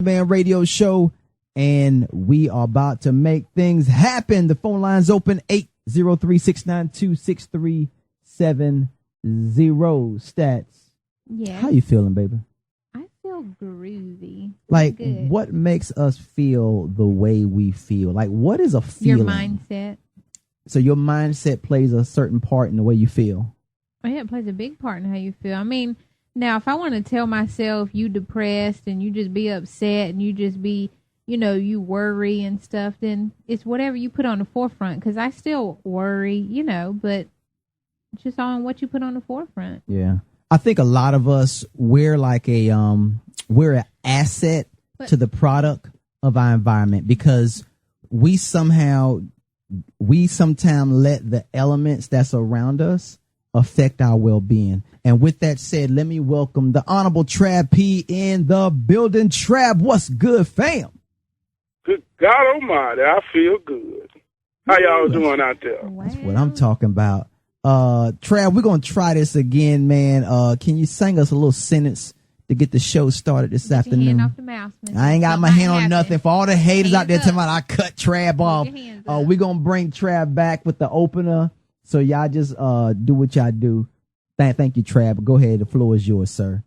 Man Radio Show, and we are about to make things happen. The phone line's open, 803-692-6370. Stats. Yeah. How you feeling, baby? I feel groovy. Like, good. What makes us feel the way we feel? Like, what is a feeling? Your mindset. So your mindset plays a certain part in the way you feel. Oh, yeah, it plays a big part in how you feel. I mean, now, if I want to tell myself you depressed and you just be upset and you just be, you worry and stuff, then it's whatever you put on the forefront. Because I still worry, but it's just on what you put on the forefront. Yeah. I think a lot of us, we're like we're an asset to the product of our environment, because we sometimes let the elements that's around us affect our well-being. And with that said, let me welcome the Honorable Trav P in the building. Trav, what's good, fam? Good God Almighty, I feel good. How y'all doing out there? Wow. That's what I'm talking about. Trav, we're going to try this again, man. Can you sing us a little sentence to get the show started this afternoon? Your hand off the mouse, I ain't got my hand on nothing. For all the haters out there talking about I cut Trav off, we're going to bring Trav back with the opener. So y'all just do what y'all do. Thank you, Trav. Go ahead. The floor is yours, sir.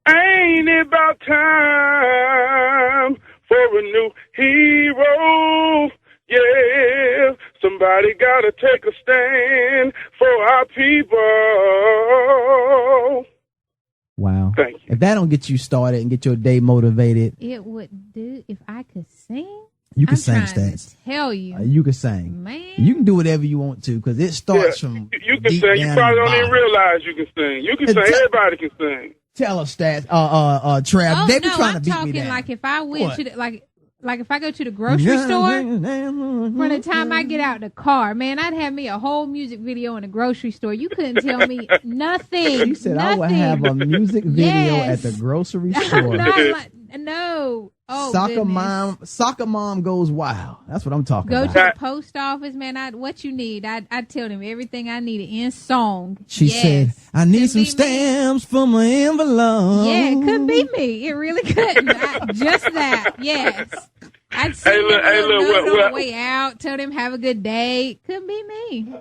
Ain't it about time for a new hero? Yeah, somebody gotta take a stand for our people. Wow. Thank you. If that don't get you started and get your day motivated, It would do if I could sing. you can I'm sing, trying Stats. to tell you. You can sing. Man. You can do whatever you want to, because it starts from You can deep sing. You down probably in the don't even bottom. realize you can sing. You can sing. Everybody can sing. Tell us, Stats. Trav. Oh, They be no, trying to I'm beat talking me down. like if I went What? to the, like if I go to the grocery store, from the time I get out the car, man, I'd have me a whole music video in the grocery store. You couldn't tell me nothing. You said nothing. I would have a music video Yes. at the grocery store. No. Oh, Soccer goodness. mom goes wild. That's what I'm talking Go about. to the post office, man. What you need? I tell them everything I needed in song. She Yes. said, I need Could some be me. stamps for my envelope. Yeah, it could be me. It really couldn't. Just that. Yes. I'd sing look, a little look, note on what- the way out. Tell them have a good day. Could be me.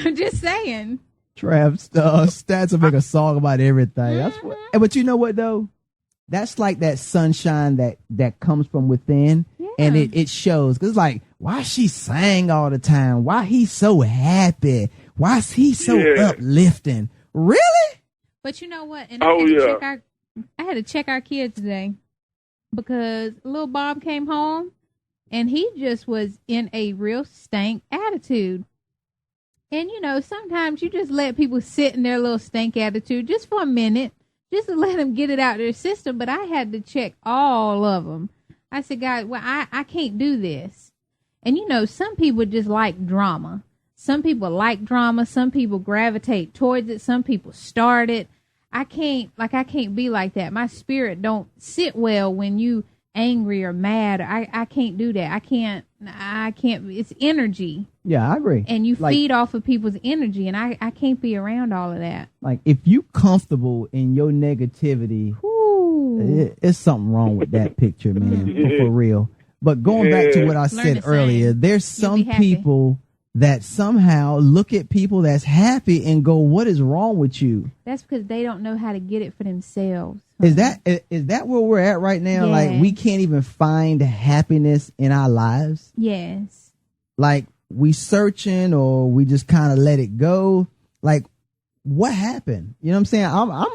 I'm just saying. Trav, Stats will make a song about everything. That's what. But you know what though? That's like that sunshine that comes from within, and it shows. Cause it's like, why she sang all the time? Why he so happy? Why is he so uplifting? Really? But you know what? And Oh, I had to check our kids today, because little Bob came home and he just was in a real stank attitude. And sometimes you just let people sit in their little stank attitude just for a minute, just to let them get it out of their system. But I had to check all of them. I said, guys, well, I can't do this. And some people just like drama. Some people like drama. Some people gravitate towards it. Some people start it. I can't be like that. My spirit don't sit well when you angry or mad. I can't do that. I can't. It's energy. Yeah, I agree. And you feed off of people's energy, and I can't be around all of that. Like, if you comfortable in your negativity, it's something wrong with that picture, man. For real. But going back to what I said earlier, there's some people that somehow look at people that's happy and go, what is wrong with you? That's because they don't know how to get it for themselves. Is that where we're at right now? Yeah. Like, we can't even find happiness in our lives. Yes. Like, we searching, or we just kind of let it go. Like, what happened? You know what I'm saying?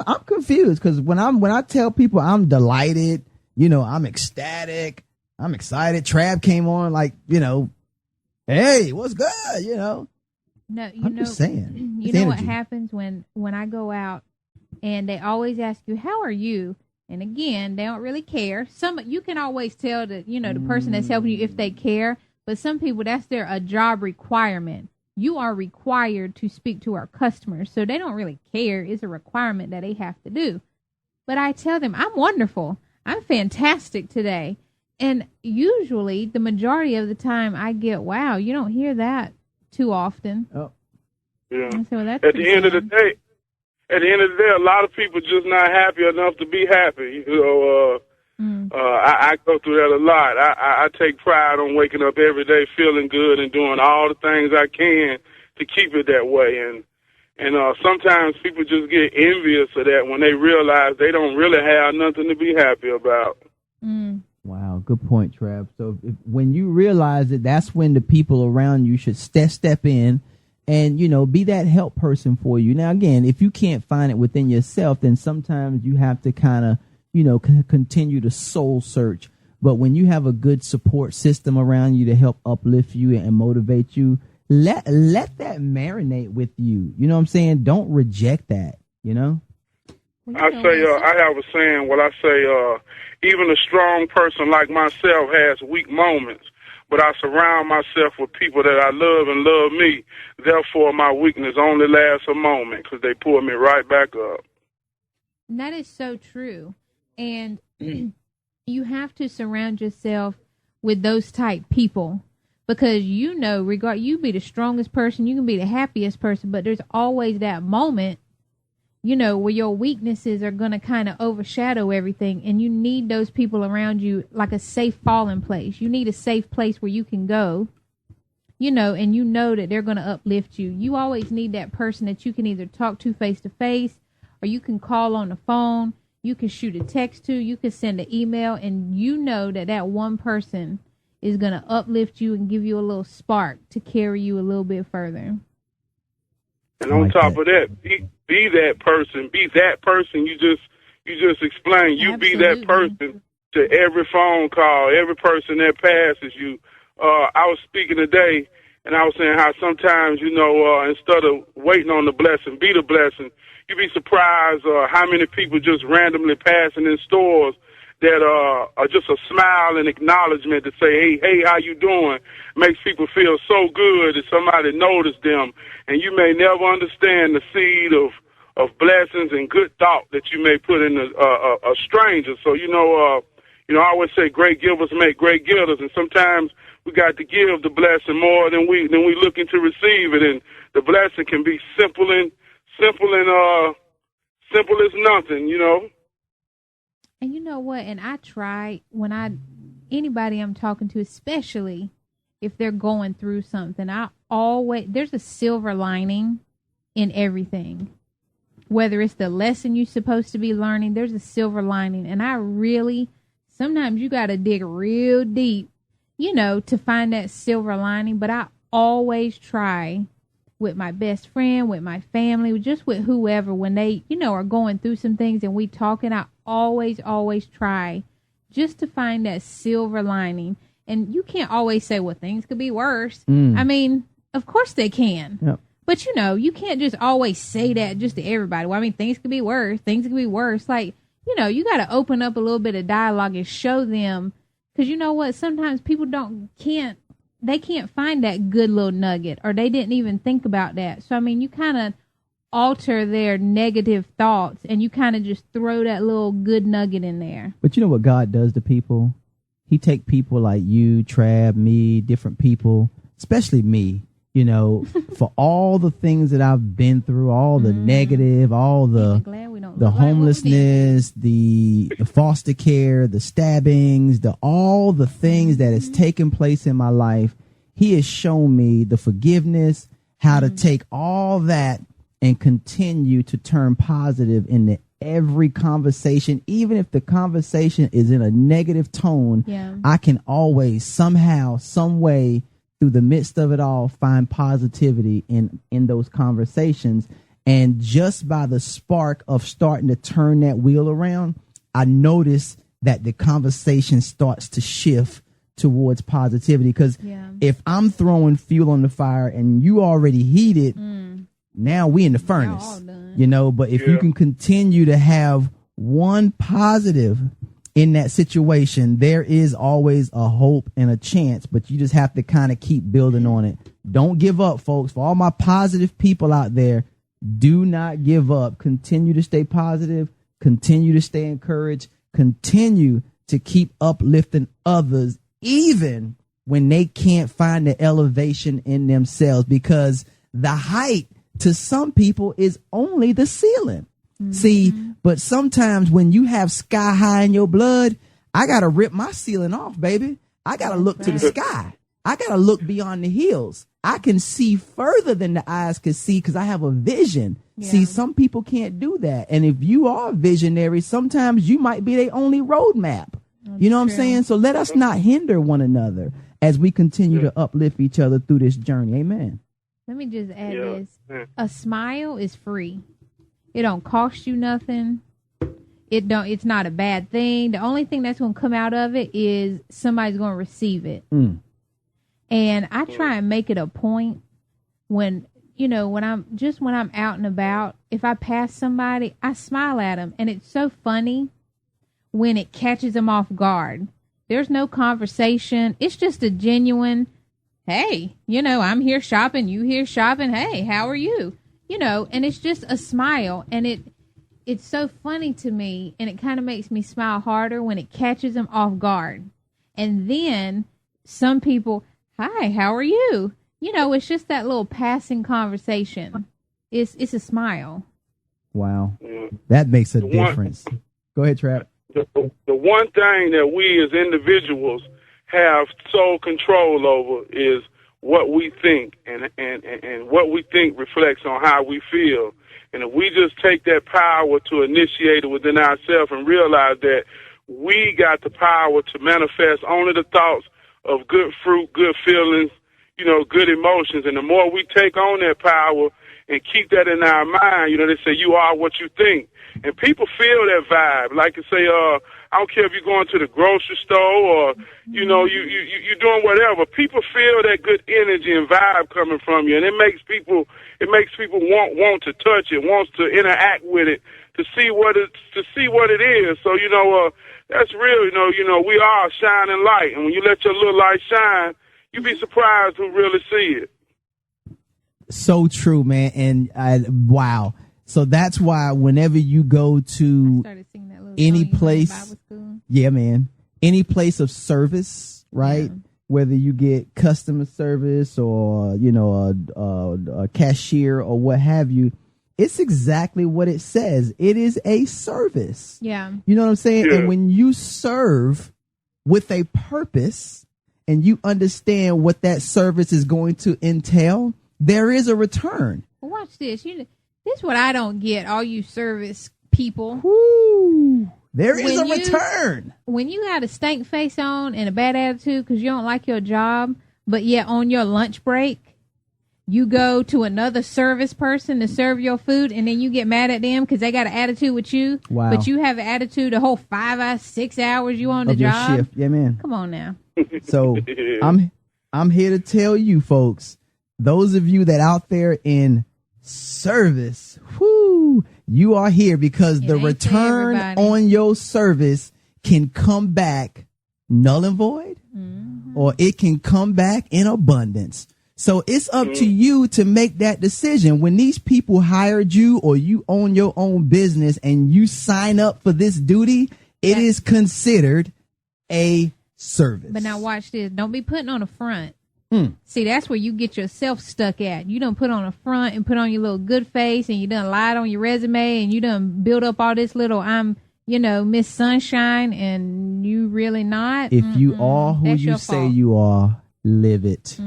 I'm confused, because when I tell people I'm delighted, I'm ecstatic, I'm excited. Trav came on, like, hey, what's good? No, I'm just saying. You It's know what energy. happens when I go out and they always ask you, how are you? And again, they don't really care. You can always tell that, the person that's helping you if they care. But some people, that's a job requirement. You are required to speak to our customers. So they don't really care. It's a requirement that they have to do. But I tell them, I'm wonderful. I'm fantastic today. And usually, the majority of the time, I get, wow, you don't hear that too often. Oh. Yeah. And so that's At the end of the day, at the end of the day, a lot of people just not happy enough to be happy. I go through that a lot. I take pride on waking up every day feeling good and doing all the things I can to keep it that way. And sometimes people just get envious of that when they realize they don't really have nothing to be happy about. Wow, good point, Trav. So when you realize it, that's when the people around you should step in and, be that help person for you. Now, again, if you can't find it within yourself, then sometimes you have to kind of, continue to soul search. But when you have a good support system around you to help uplift you and motivate you, let that marinate with you. You know what I'm saying? Don't reject that, I have a saying, I say, even a strong person like myself has weak moments, but I surround myself with people that I love and love me. Therefore, my weakness only lasts a moment because they pull me right back up. And that is so true. And you have to surround yourself with those type people because, you be the strongest person, you can be the happiest person, but there's always that moment, where your weaknesses are going to kind of overshadow everything. And you need those people around you like a safe falling place. You need a safe place where you can go, and that they're going to uplift you. You always need that person that you can either talk to face to face or you can call on the phone. You can shoot a text to, you can send an email, and that one person is going to uplift you and give you a little spark to carry you a little bit further. And on top of that, be that person. Be that person. You just explained. You Absolutely. Be that person to every phone call, every person that passes you. I was speaking today, and I was saying how sometimes, instead of waiting on the blessing, be the blessing. You'd be surprised how many people just randomly passing in stores that are just a smile and acknowledgement to say, hey, how you doing? Makes people feel so good that somebody noticed them. And you may never understand the seed of blessings and good thought that you may put in a stranger. So, I always say great givers make great givers. And sometimes we got to give the blessing more than we looking to receive it. And the blessing can be simple as nothing, And you know what? And I try anybody I'm talking to, especially if they're going through something, there's a silver lining in everything. Whether it's the lesson you're supposed to be learning, there's a silver lining. And sometimes you got to dig real deep, to find that silver lining. But I always try with my best friend, with my family, just with whoever, when they, are going through some things and we talking, I always try just to find that silver lining. And you can't always say, well, things could be worse. I mean, of course they can. Yep. But, you can't just always say that just to everybody. Well, I mean, things could be worse. Things could be worse. Like, you got to open up a little bit of dialogue and show them. Because you know what? Sometimes people can't find that good little nugget, or they didn't even think about that. So, I mean, you kind of alter their negative thoughts and you kind of just throw that little good nugget in there. But you know what God does to people? He take people like you, Trav, me, different people, especially me, for all the things that I've been through, all the negative, all the homelessness, the foster care, the stabbings, all the things that has taken place in my life. He has shown me the forgiveness, how to take all that and continue to turn positive into every conversation. Even if the conversation is in a negative tone, I can always somehow, some way, through the midst of it all, find positivity in those conversations. And just by the spark of starting to turn that wheel around, I notice that the conversation starts to shift towards positivity. Because if I'm throwing fuel on the fire and you already heated, now we in the furnace, but if you can continue to have one positive in that situation, there is always a hope and a chance, but you just have to kind of keep building on it. Don't give up, folks. For all my positive people out there, do not give up. Continue to stay positive. Continue to stay encouraged. Continue to keep uplifting others, even when they can't find the elevation in themselves, because the height to some people is only the ceiling. See, but sometimes when you have sky high in your blood, I got to rip my ceiling off, baby. I got to look to the sky. I got to look beyond the hills. I can see further than the eyes can see because I have a vision. Yeah. See, some people can't do that. And if you are a visionary, sometimes you might be their only roadmap. You know what I'm saying? So let us not hinder one another as we continue to uplift each other through this journey. Amen. Let me just add this. A smile is free. It don't cost you nothing. It's not a bad thing. The only thing that's going to come out of it is somebody's going to receive it. And I try and make it a point when I'm out and about, if I pass somebody, I smile at them. And it's so funny when it catches them off guard. There's no conversation. It's just a genuine, hey, I'm here shopping. You here shopping. Hey, how are you? And it's just a smile. And it's so funny to me. And it kind of makes me smile harder when it catches them off guard. And then some people, hi, how are you? It's just that little passing conversation. It's a smile. Wow. That makes a difference. Go ahead, Trap. The one thing that we as individuals have sole control over is what we think, and what we think reflects on how we feel. And if we just take that power to initiate it within ourselves and realize that we got the power to manifest only the thoughts of good fruit, good feelings, good emotions. And the more we take on that power and keep that in our mind, they say you are what you think. And people feel that vibe. Like you say, I don't care if you're going to the grocery store or, you're doing whatever. People feel that good energy and vibe coming from you. And it makes people want to touch it, wants to interact with it, to see what it is. So, that's real. We are a shining light. And when you let your little light shine, you'd be surprised who really see it. So true, man. And wow. So that's why whenever you go to any place, any place of service, right? Yeah. Whether you get customer service or, a cashier or what have you, it's exactly what it says. It is a service. Yeah. You know what I'm saying? Yeah. And when you serve with a purpose and you understand what that service is going to entail, there is a return. Well, watch this. This is what I don't get, all you service people. Woo. There is a return. When you got a stank face on and a bad attitude because you don't like your job, but yet on your lunch break, you go to another service person to serve your food, and then you get mad at them because they got an attitude with you. Wow. But you have an attitude the whole 5 or 6 hours you on the job. Your shift. Yeah, man. Come on now. So I'm here to tell you, folks, those of you that out there in service, you are here because the return on your service can come back null and void, or it can come back in abundance. So it's up to you to make that decision. When these people hired you or you own your own business and you sign up for this duty, it is considered a service. But now watch this. Don't be putting on a front. See, that's where you get yourself stuck at. You done put on a front and put on your little good face, and you done lied on your resume, and you done build up all this little Miss Sunshine, and you really not. If you are who you say you are, live it.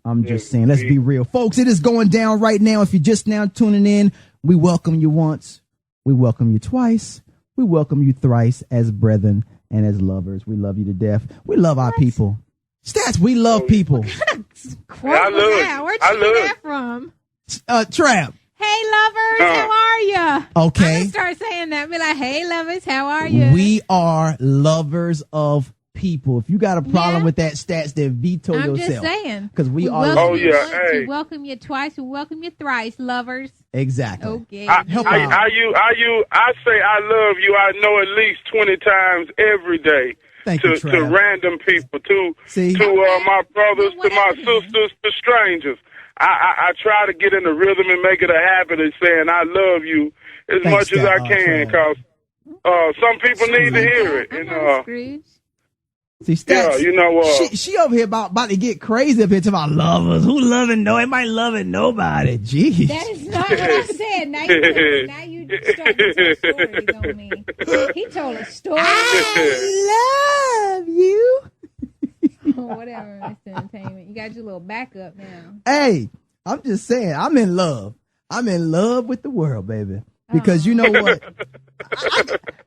I'm just saying, let's be real. Folks, it is going down right now. If you're just now tuning in, we welcome you once. We welcome you twice. We welcome you thrice as brethren and as lovers. We love you to death. We love our people. Stats, we love people. Where'd you get that from? Trap. Hey, lovers, how are ya? Okay. I'm gonna start saying that. Be like, hey, lovers, how are you? We are lovers of people. If you got a problem with that, Stats, then veto yourself. I'm just saying. Because we are. Oh, yeah. Hey. We welcome you twice. We welcome you thrice, lovers. Exactly. Okay. I say I love you. I know at least 20 times every day. To random people, to my brothers, to my sisters, to strangers. I try to get in the rhythm and make it a habit of saying I love you as much as I can, because some people need to hear it. See, Stats, you know, she over here about to get crazy up here talking about lovers. Who loving no? Anybody loving nobody? Jeez. That is not what I said. Now you starting to tell stories on me. He told a story. I love you. Whatever, Mr. Entertainment. You got your little backup now. Hey, I'm just saying, I'm in love. I'm in love with the world, baby. Because you know what?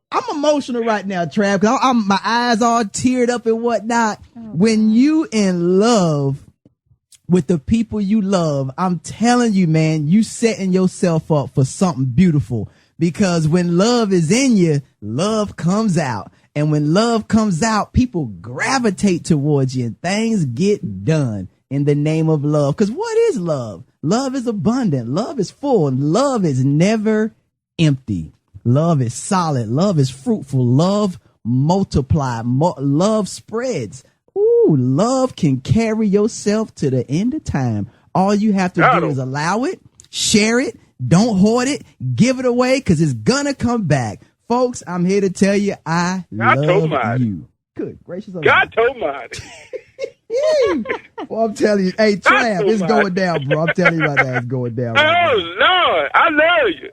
I'm emotional right now, Trav, because my eyes all teared up and whatnot. When you in love with the people you love, I'm telling you, man, you setting yourself up for something beautiful. Because when love is in you, love comes out. And when love comes out, people gravitate towards you and things get done in the name of love. Because what is love? Love is abundant. Love is full. Love is never empty. Love is solid. Love is fruitful. Love multiplies. Love spreads. Ooh, love can carry yourself to the end of time. All you have to do is allow it, share it, don't hoard it, give it away, because it's gonna come back. Folks, I'm here to tell you I love you. Good gracious. God told me. Well, I'm telling you, hey, Trav, it's going down, bro. I'm telling you about that. It's going down. Right Lord, I love you.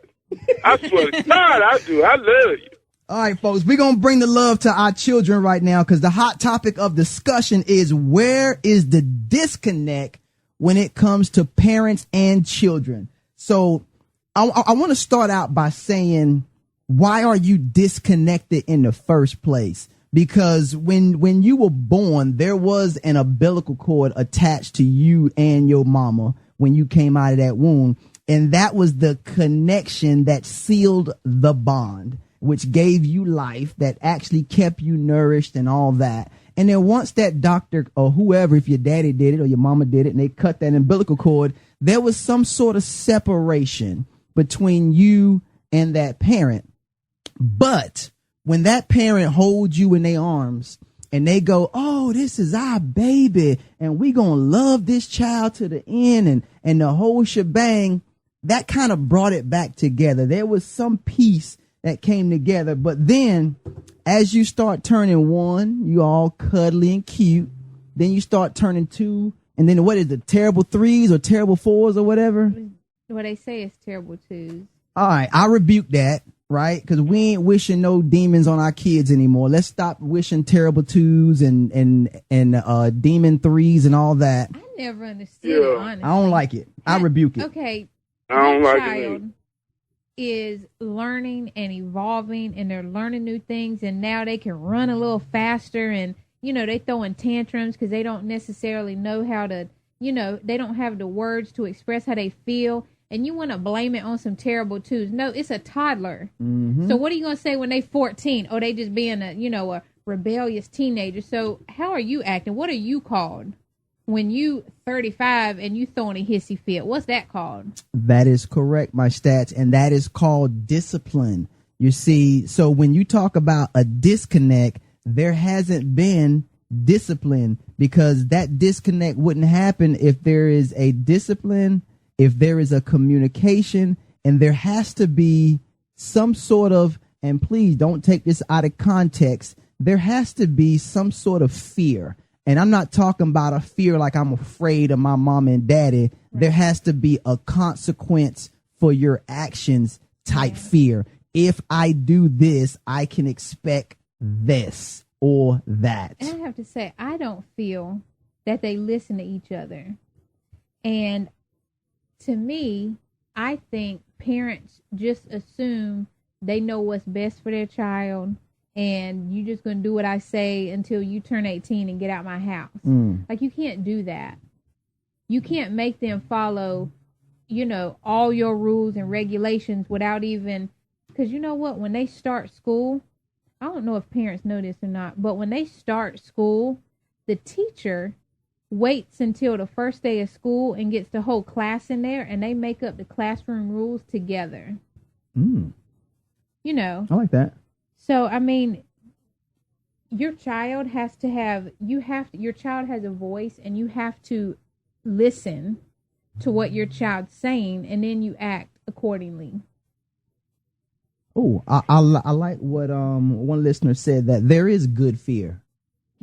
I swear to God, I do. I love you. All right, folks, we're going to bring the love to our children right now because the hot topic of discussion is where is the disconnect when it comes to parents and children? So I want to start out by saying, why are you disconnected in the first place? Because when you were born, there was an umbilical cord attached to you and your mama when you came out of that womb. And that was the connection that sealed the bond, which gave you life, that actually kept you nourished and all that. And then once that doctor or whoever, if your daddy did it or your mama did it, and they cut that umbilical cord, there was some sort of separation between you and that parent. But when that parent holds you in their arms and they go, oh, this is our baby and we gonna love this child to the end and the whole shebang, that kind of brought it back together. There was some peace that came together. But then as you start turning one, you all cuddly and cute. Then you start turning two. And then what is it? Terrible threes or terrible fours or whatever? What they say is terrible twos. All right. I rebuke that. Right? Because we ain't wishing no demons on our kids anymore. Let's stop wishing terrible twos and demon threes and all that. I never understood it, honestly. I don't like it. I rebuke it. Okay. I don't like child is learning and evolving and they're learning new things and now they can run a little faster and, they throwing tantrums because they don't necessarily know how to, they don't have the words to express how they feel. And you want to blame it on some terrible twos. No, it's a toddler. Mm-hmm. So what are you going to say when they 14? Oh, they just being a rebellious teenager. So how are you acting? What are you called when you 35 and you throwing a hissy fit? What's that called? That is correct, my stats. And that is called discipline. You see, so when you talk about a disconnect, there hasn't been discipline because that disconnect wouldn't happen if there is a discipline, if there is a communication, and there has to be some sort of, and please don't take this out of context, there has to be some sort of fear. And I'm not talking about a fear like I'm afraid of my mom and daddy. Right. There has to be a consequence for your actions type fear. If I do this, I can expect this or that. And I have to say, I don't feel that they listen to each other. And to me, I think parents just assume they know what's best for their child and you just going to do what I say until you turn 18 and get out my house. Like, you can't do that. You can't make them follow, all your rules and regulations without even, because you know what? When they start school, I don't know if parents know this or not, but when they start school, the teacher waits until the first day of school and gets the whole class in there and they make up the classroom rules together. I like that. So, I mean, your child has to have, your child has a voice and you have to listen to what your child's saying and then you act accordingly. Oh, I like what one listener said, that there is good fear.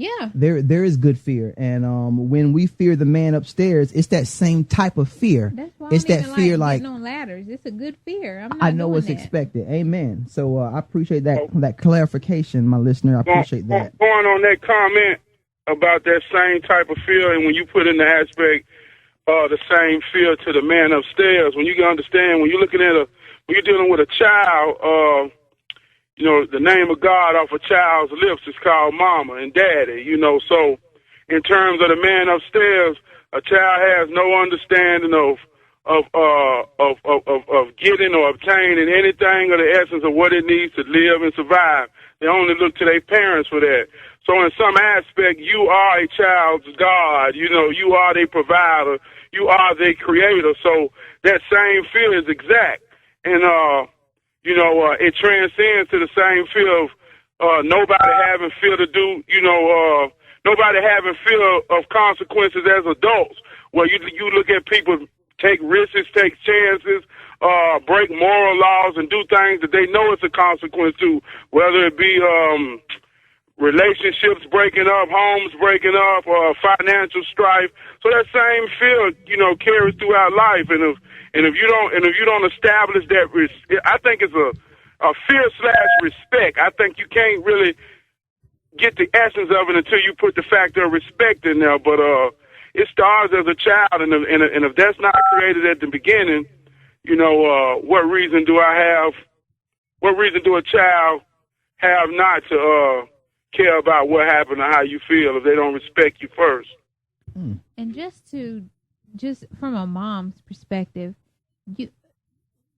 Yeah. There is good fear. And when we fear the man upstairs, it's that same type of fear. That's why it's I don't that even fear like getting on ladders. It's a good fear. I'm not I know doing what's that. expected. Amen. So I appreciate that clarification, my listener. I appreciate that. Going on that comment about that same type of fear, and when you put in the aspect the same fear to the man upstairs, when you can understand, when you're looking at when you're dealing with a child, you know, the name of God off a child's lips is called mama and daddy, you know. So in terms of the man upstairs, a child has no understanding of getting or obtaining anything of the essence of what it needs to live and survive. They only look to their parents for that. So in some aspect, you are a child's God. You know, you are their provider. You are their creator. So that same fear is exact. And, you know, it transcends to the same fear of nobody having fear to do, you know, nobody having fear of consequences as adults. Where you look at people take risks, take chances, break moral laws, and do things that they know it's a consequence to, whether it be relationships breaking up, homes breaking up, financial strife. So that same fear, you know, carries throughout life. And if you don't establish that, I think it's a fear/respect. I think you can't really get the essence of it until you put the factor of respect in there. But it starts as a child, and if that's not created at the beginning, you know, what reason do a child have not to care about what happened or how you feel if they don't respect you first? And just from a mom's perspective,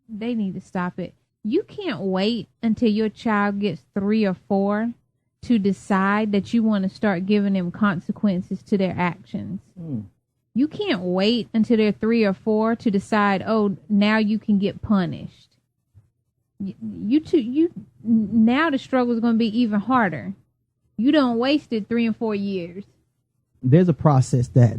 they need to stop it. You can't wait until your child gets 3 or 4 to decide that you want to start giving them consequences to their actions. You can't wait until they're 3 or 4 to decide, oh, now you can get punished. Now the struggle is going to be even harder. You don't wasted 3 and 4 years. There's a process that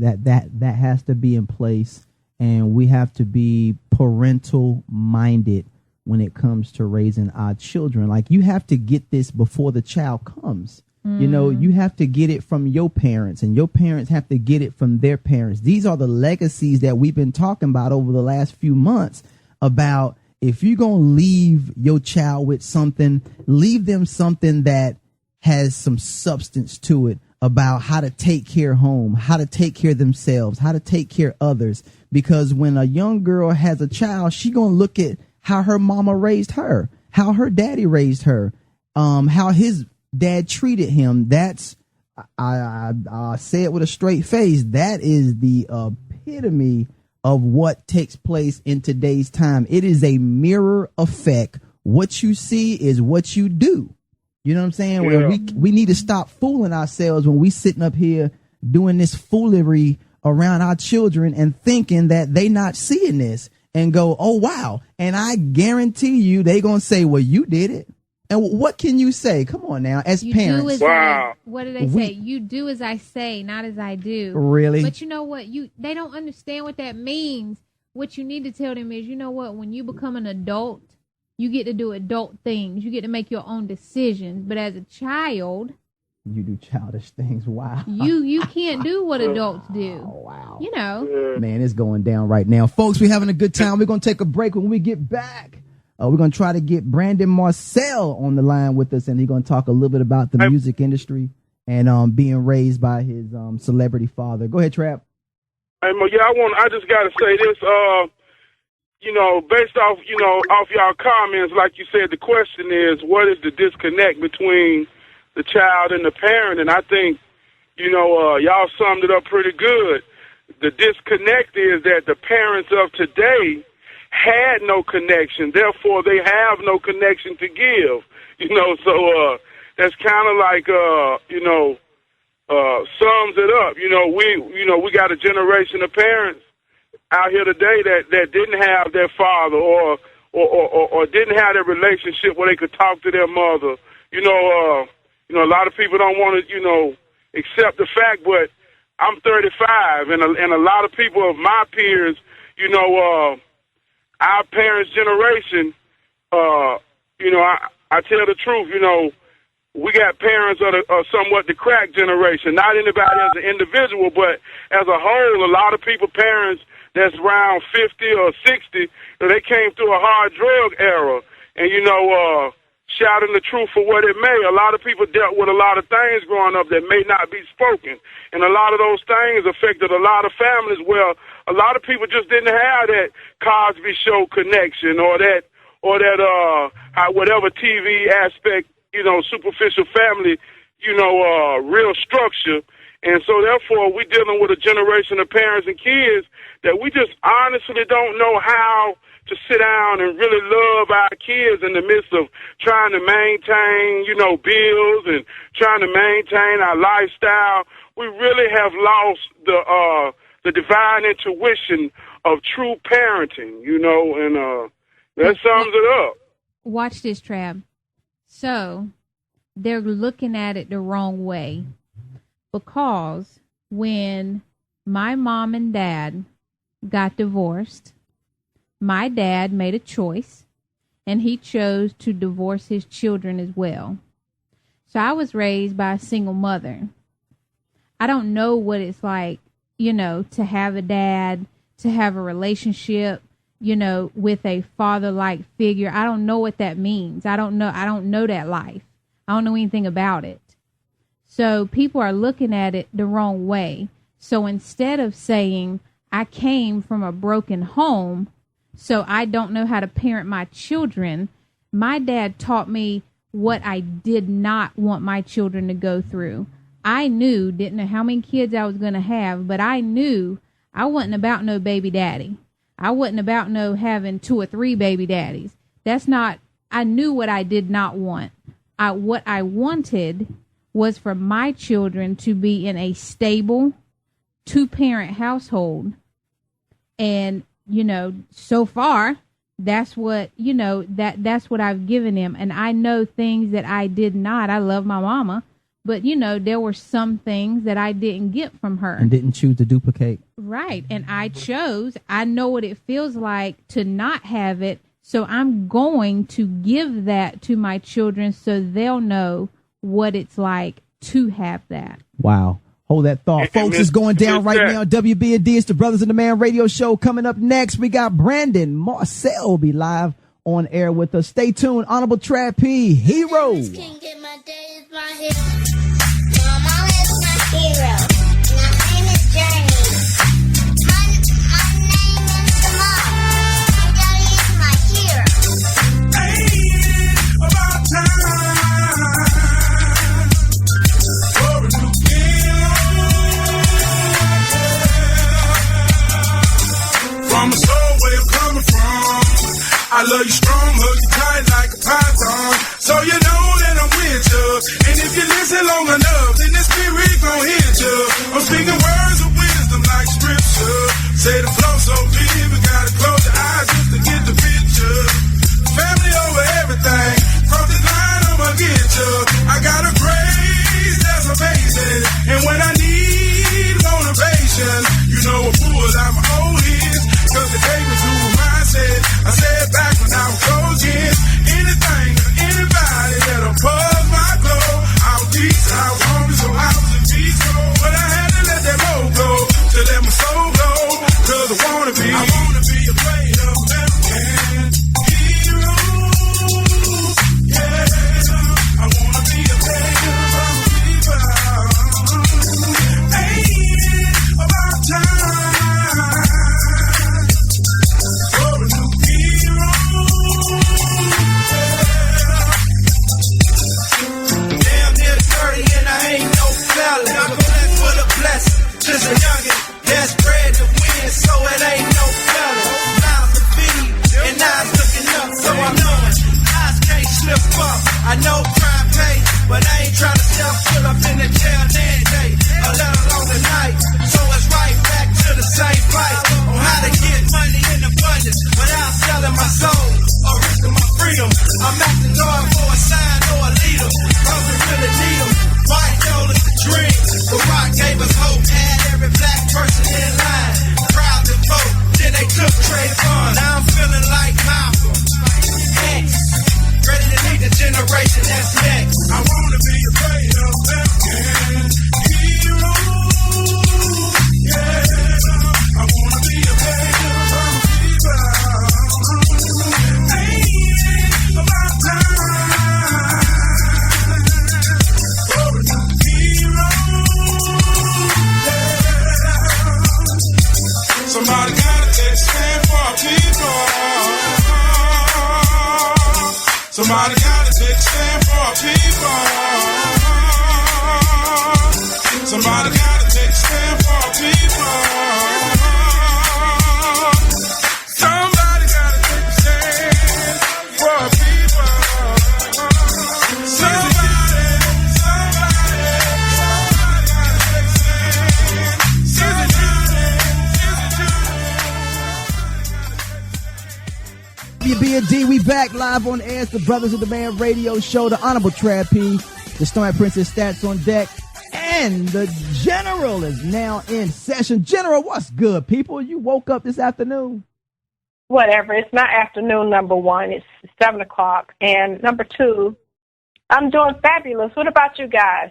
has to be in place, and we have to be parental minded when it comes to raising our children. Like, you have to get this before the child comes. You know, you have to get it from your parents, and your parents have to get it from their parents. These are the legacies that we've been talking about over the last few months about if you're going to leave your child with something, leave them something that has some substance to it about how to take care of home, how to take care of themselves, how to take care of others. Because when a young girl has a child, she going to look at how her mama raised her, how her daddy raised her, how his dad treated him. That's, I say it with a straight face, that is the epitome of what takes place in today's time. It is a mirror effect. What you see is what you do. You know what I'm saying? Yeah. Well, we need to stop fooling ourselves when we sitting up here doing this foolery around our children and thinking that they not seeing this and go, oh, wow. And I guarantee you they going to say, well, you did it. And what can you say? Come on now, as parents. What do they say? You do as I say, not as I do. Really? But you know what? They don't understand what that means. What you need to tell them is, you know what? When you become an adult, you get to do adult things. You get to make your own decisions. But as a child, you do childish things. Wow. You can't do what adults do. Oh, wow. You know. Man, it's going down right now. Folks, we're having a good time. We're going to take a break. When we get back, we're going to try to get Brandon Marcel on the line with us, and he's going to talk a little bit about the music industry and being raised by his celebrity father. Go ahead, Trap. Hey, I just got to say this. You know, based off, off y'all comments, like you said, the question is, what is the disconnect between the child and the parent? And I think, y'all summed it up pretty good. The disconnect is that the parents of today had no connection, therefore they have no connection to give. So that's kind of like, sums it up. We got a generation of parents out here today that didn't have their father or didn't have that relationship where they could talk to their mother. A lot of people don't want to, accept the fact, but I'm 35, and a lot of people of my peers, our parents' generation, I tell the truth, we got parents of somewhat the crack generation. Not anybody as an individual, but as a whole, a lot of people, parents that's around 50 or 60, they came through a hard drug era. And, shouting the truth for what it may. A lot of people dealt with a lot of things growing up that may not be spoken. And a lot of those things affected a lot of families where a lot of people just didn't have that Cosby Show connection or that whatever TV aspect, superficial family, real structure. And so therefore we're dealing with a generation of parents and kids that we just honestly don't know how to sit down and really love our kids in the midst of trying to maintain, bills and trying to maintain our lifestyle. We really have lost the divine intuition of true parenting, and that sums it up. Watch this, Trav. So they're looking at it the wrong way, because when my mom and dad got divorced, my dad made a choice, and he chose to divorce his children as well. So I was raised by a single mother. I don't know what it's like, to have a dad, to have a relationship, with a father-like figure. I don't know what that means. I don't know that life. I don't know anything about it. So people are looking at it the wrong way. So instead of saying, I came from a broken home, so I don't know how to parent my children, my dad taught me what I did not want my children to go through. I didn't know how many kids I was going to have, but I knew I wasn't about no baby daddy. I wasn't about no having 2 or 3 baby daddies. I knew what I did not want. What I wanted was for my children to be in a stable 2-parent household. And, so far, that's what, that's what I've given them. And I know things that I did not. I love my mama. But, there were some things that I didn't get from her. And didn't choose to duplicate. Right. And I know what it feels like to not have it. So I'm going to give that to my children so they'll know what it's like to have that. Wow. Hold that thought. Folks, it's going down right now. WB&D, it's the Brothers in the Man radio show. Coming up next, we got Brandon Marcel will be live on air with us. Stay tuned. Honorable Trav P, Hero. Can't get my day is my hero. My mama is my hero. And her name is Journey. My name is Jamal. My daddy is my hero. Hey, about time for a new from the soul where I'm coming from. I love you strong, hug you tight like a python. So you know that I'm with you. And if you listen long enough, then the spirit gon' hit you. I'm speaking words of wisdom like scripture. Say the flow so big, we gotta close your eyes just to get the picture. Family over everything. From this line, I'ma get you. I got a grace that's amazing. And when I need motivation, you know what fools I'm old is. Cause the Davis who I said back when I was WBD, we back live on air. It's the Brothers of the Man radio show. The Honorable Trav P, the Stormy Princess Stats on deck, and the General is now in session. General, what's good, people? You woke up this afternoon? Whatever. It's not afternoon, number one. It's 7 o'clock. And number two, I'm doing fabulous. What about you guys?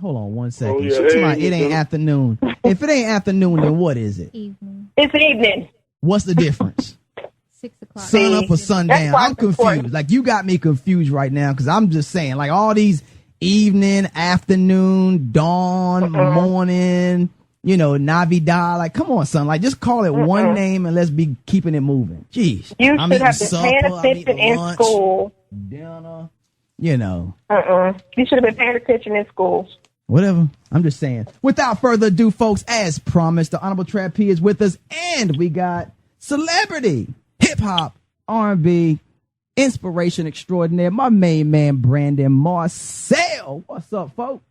Hold on one second. Oh, yeah, She's talking about hey, it ain't afternoon. If it ain't afternoon, then what is it? Evening, It's evening. What's the difference? 6 o'clock. Sun up or sundown? That's why I'm it's important. confused. Like, you got me confused right now because I'm just saying, like, all these evening, afternoon, dawn, morning, you know, Navidad. Like, come on, son. Like, just call it one name and let's be keeping it moving. Jeez. You I'm should eating have been paying supper, I'm attention eating in lunch, school. dinner, you know. You should have been paying attention in school. Whatever. I'm just saying. Without further ado, folks, as promised, the Honorable Trav P is with us, and we got celebrity, hip-hop, R&B, inspiration extraordinaire, my main man, Brandon Marcel. What's up, folks?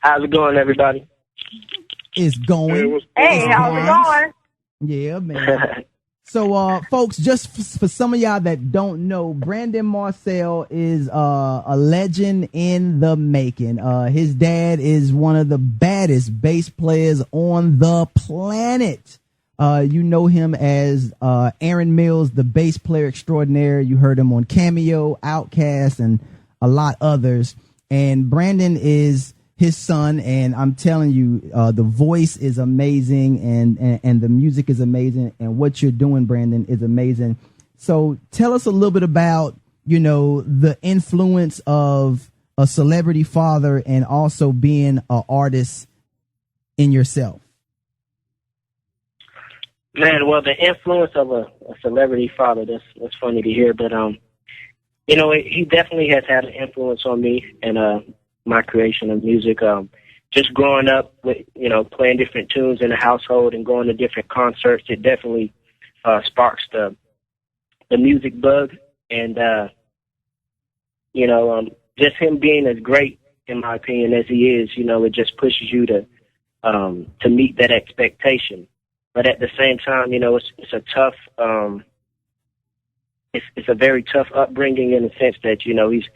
How's it going, everybody? It's going. Hey, how's it going? Yeah, man. So, folks, just for some of y'all that don't know, Brandon Marcel is a legend in the making. His dad is one of the baddest bass players on the planet. You know him as Aaron Mills, the bass player extraordinaire. You heard him on Cameo, Outkast, and a lot others. And Brandon is his son, and I'm telling you, the voice is amazing, and the music is amazing, and what you're doing, Brandon, is amazing. So tell us a little bit about, you know, the influence of a celebrity father and also being an artist in yourself. Man, well, the influence of a celebrity father, that's funny to hear, but, you know, he definitely has had an influence on me and my creation of music. Just growing up with, you know, playing different tunes in the household and going to different concerts, it definitely sparks the music bug. And, you know, just him being as great, in my opinion, as he is, you know, it just pushes you to meet that expectation. But at the same time, you know, it's a tough, it's a very tough upbringing in the sense that, you know, he's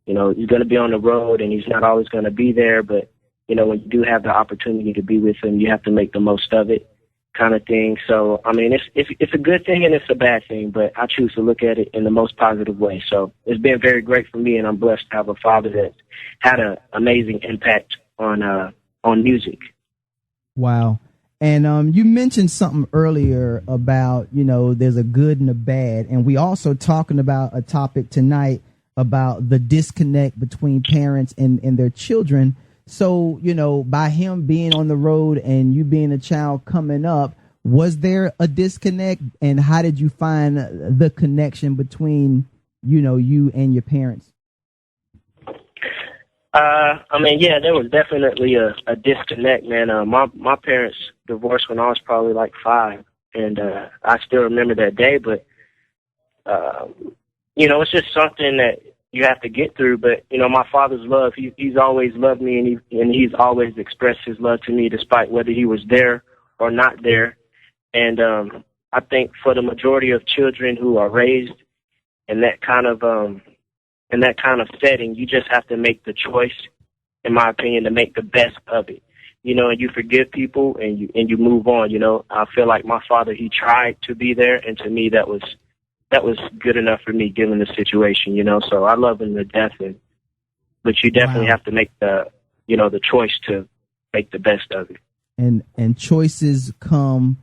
going to be on the road and he's not always going to be there. But, you know, when you do have the opportunity to be with him, you have to make the most of it, kind of thing. So, I mean, it's a good thing and it's a bad thing, but I choose to look at it in the most positive way. So it's been very great for me, and I'm blessed to have a father that had an amazing impact on music. Wow. And you mentioned something earlier about, you know, there's a good and a bad. And we also talking about a topic tonight about the disconnect between parents and their children. So, you know, by him being on the road and you being a child coming up, was there a disconnect? And how did you find the connection between, you know, you and your parents? I mean, yeah, there was definitely a disconnect, man. My parents divorced when I was probably like 5, and I still remember that day. But you know, it's just something that you have to get through. But you know, my father's love, he's always loved me, and he's always expressed his love to me, despite whether he was there or not there. And I think for the majority of children who are raised in that kind of setting, you just have to make the choice, in my opinion, to make the best of it. You know, and you forgive people and you move on. You know, I feel like my father, he tried to be there, and to me that was good enough for me given the situation, you know. So I love him to death, but you definitely have to make the choice to make the best of it. And choices come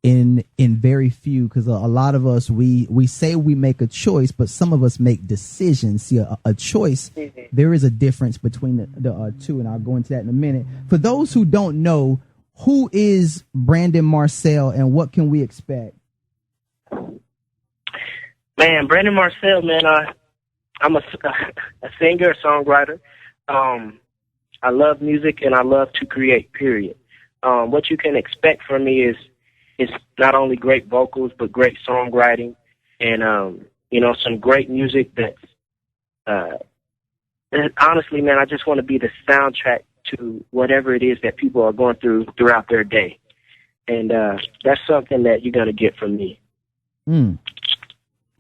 in very few, because a lot of us, we say we make a choice, but some of us make decisions. See, a choice, there is a difference between the two, and I'll go into that in a minute. For those who don't know, who is Brandon Marcel and what can we expect? Man, Brandon Marcel, man, I'm a singer, a songwriter. I love music and I love to create, period. What you can expect from me is not only great vocals, but great songwriting and, you know, some great music honestly, man, I just want to be the soundtrack to whatever it is that people are going through throughout their day. And that's something that you're going to get from me.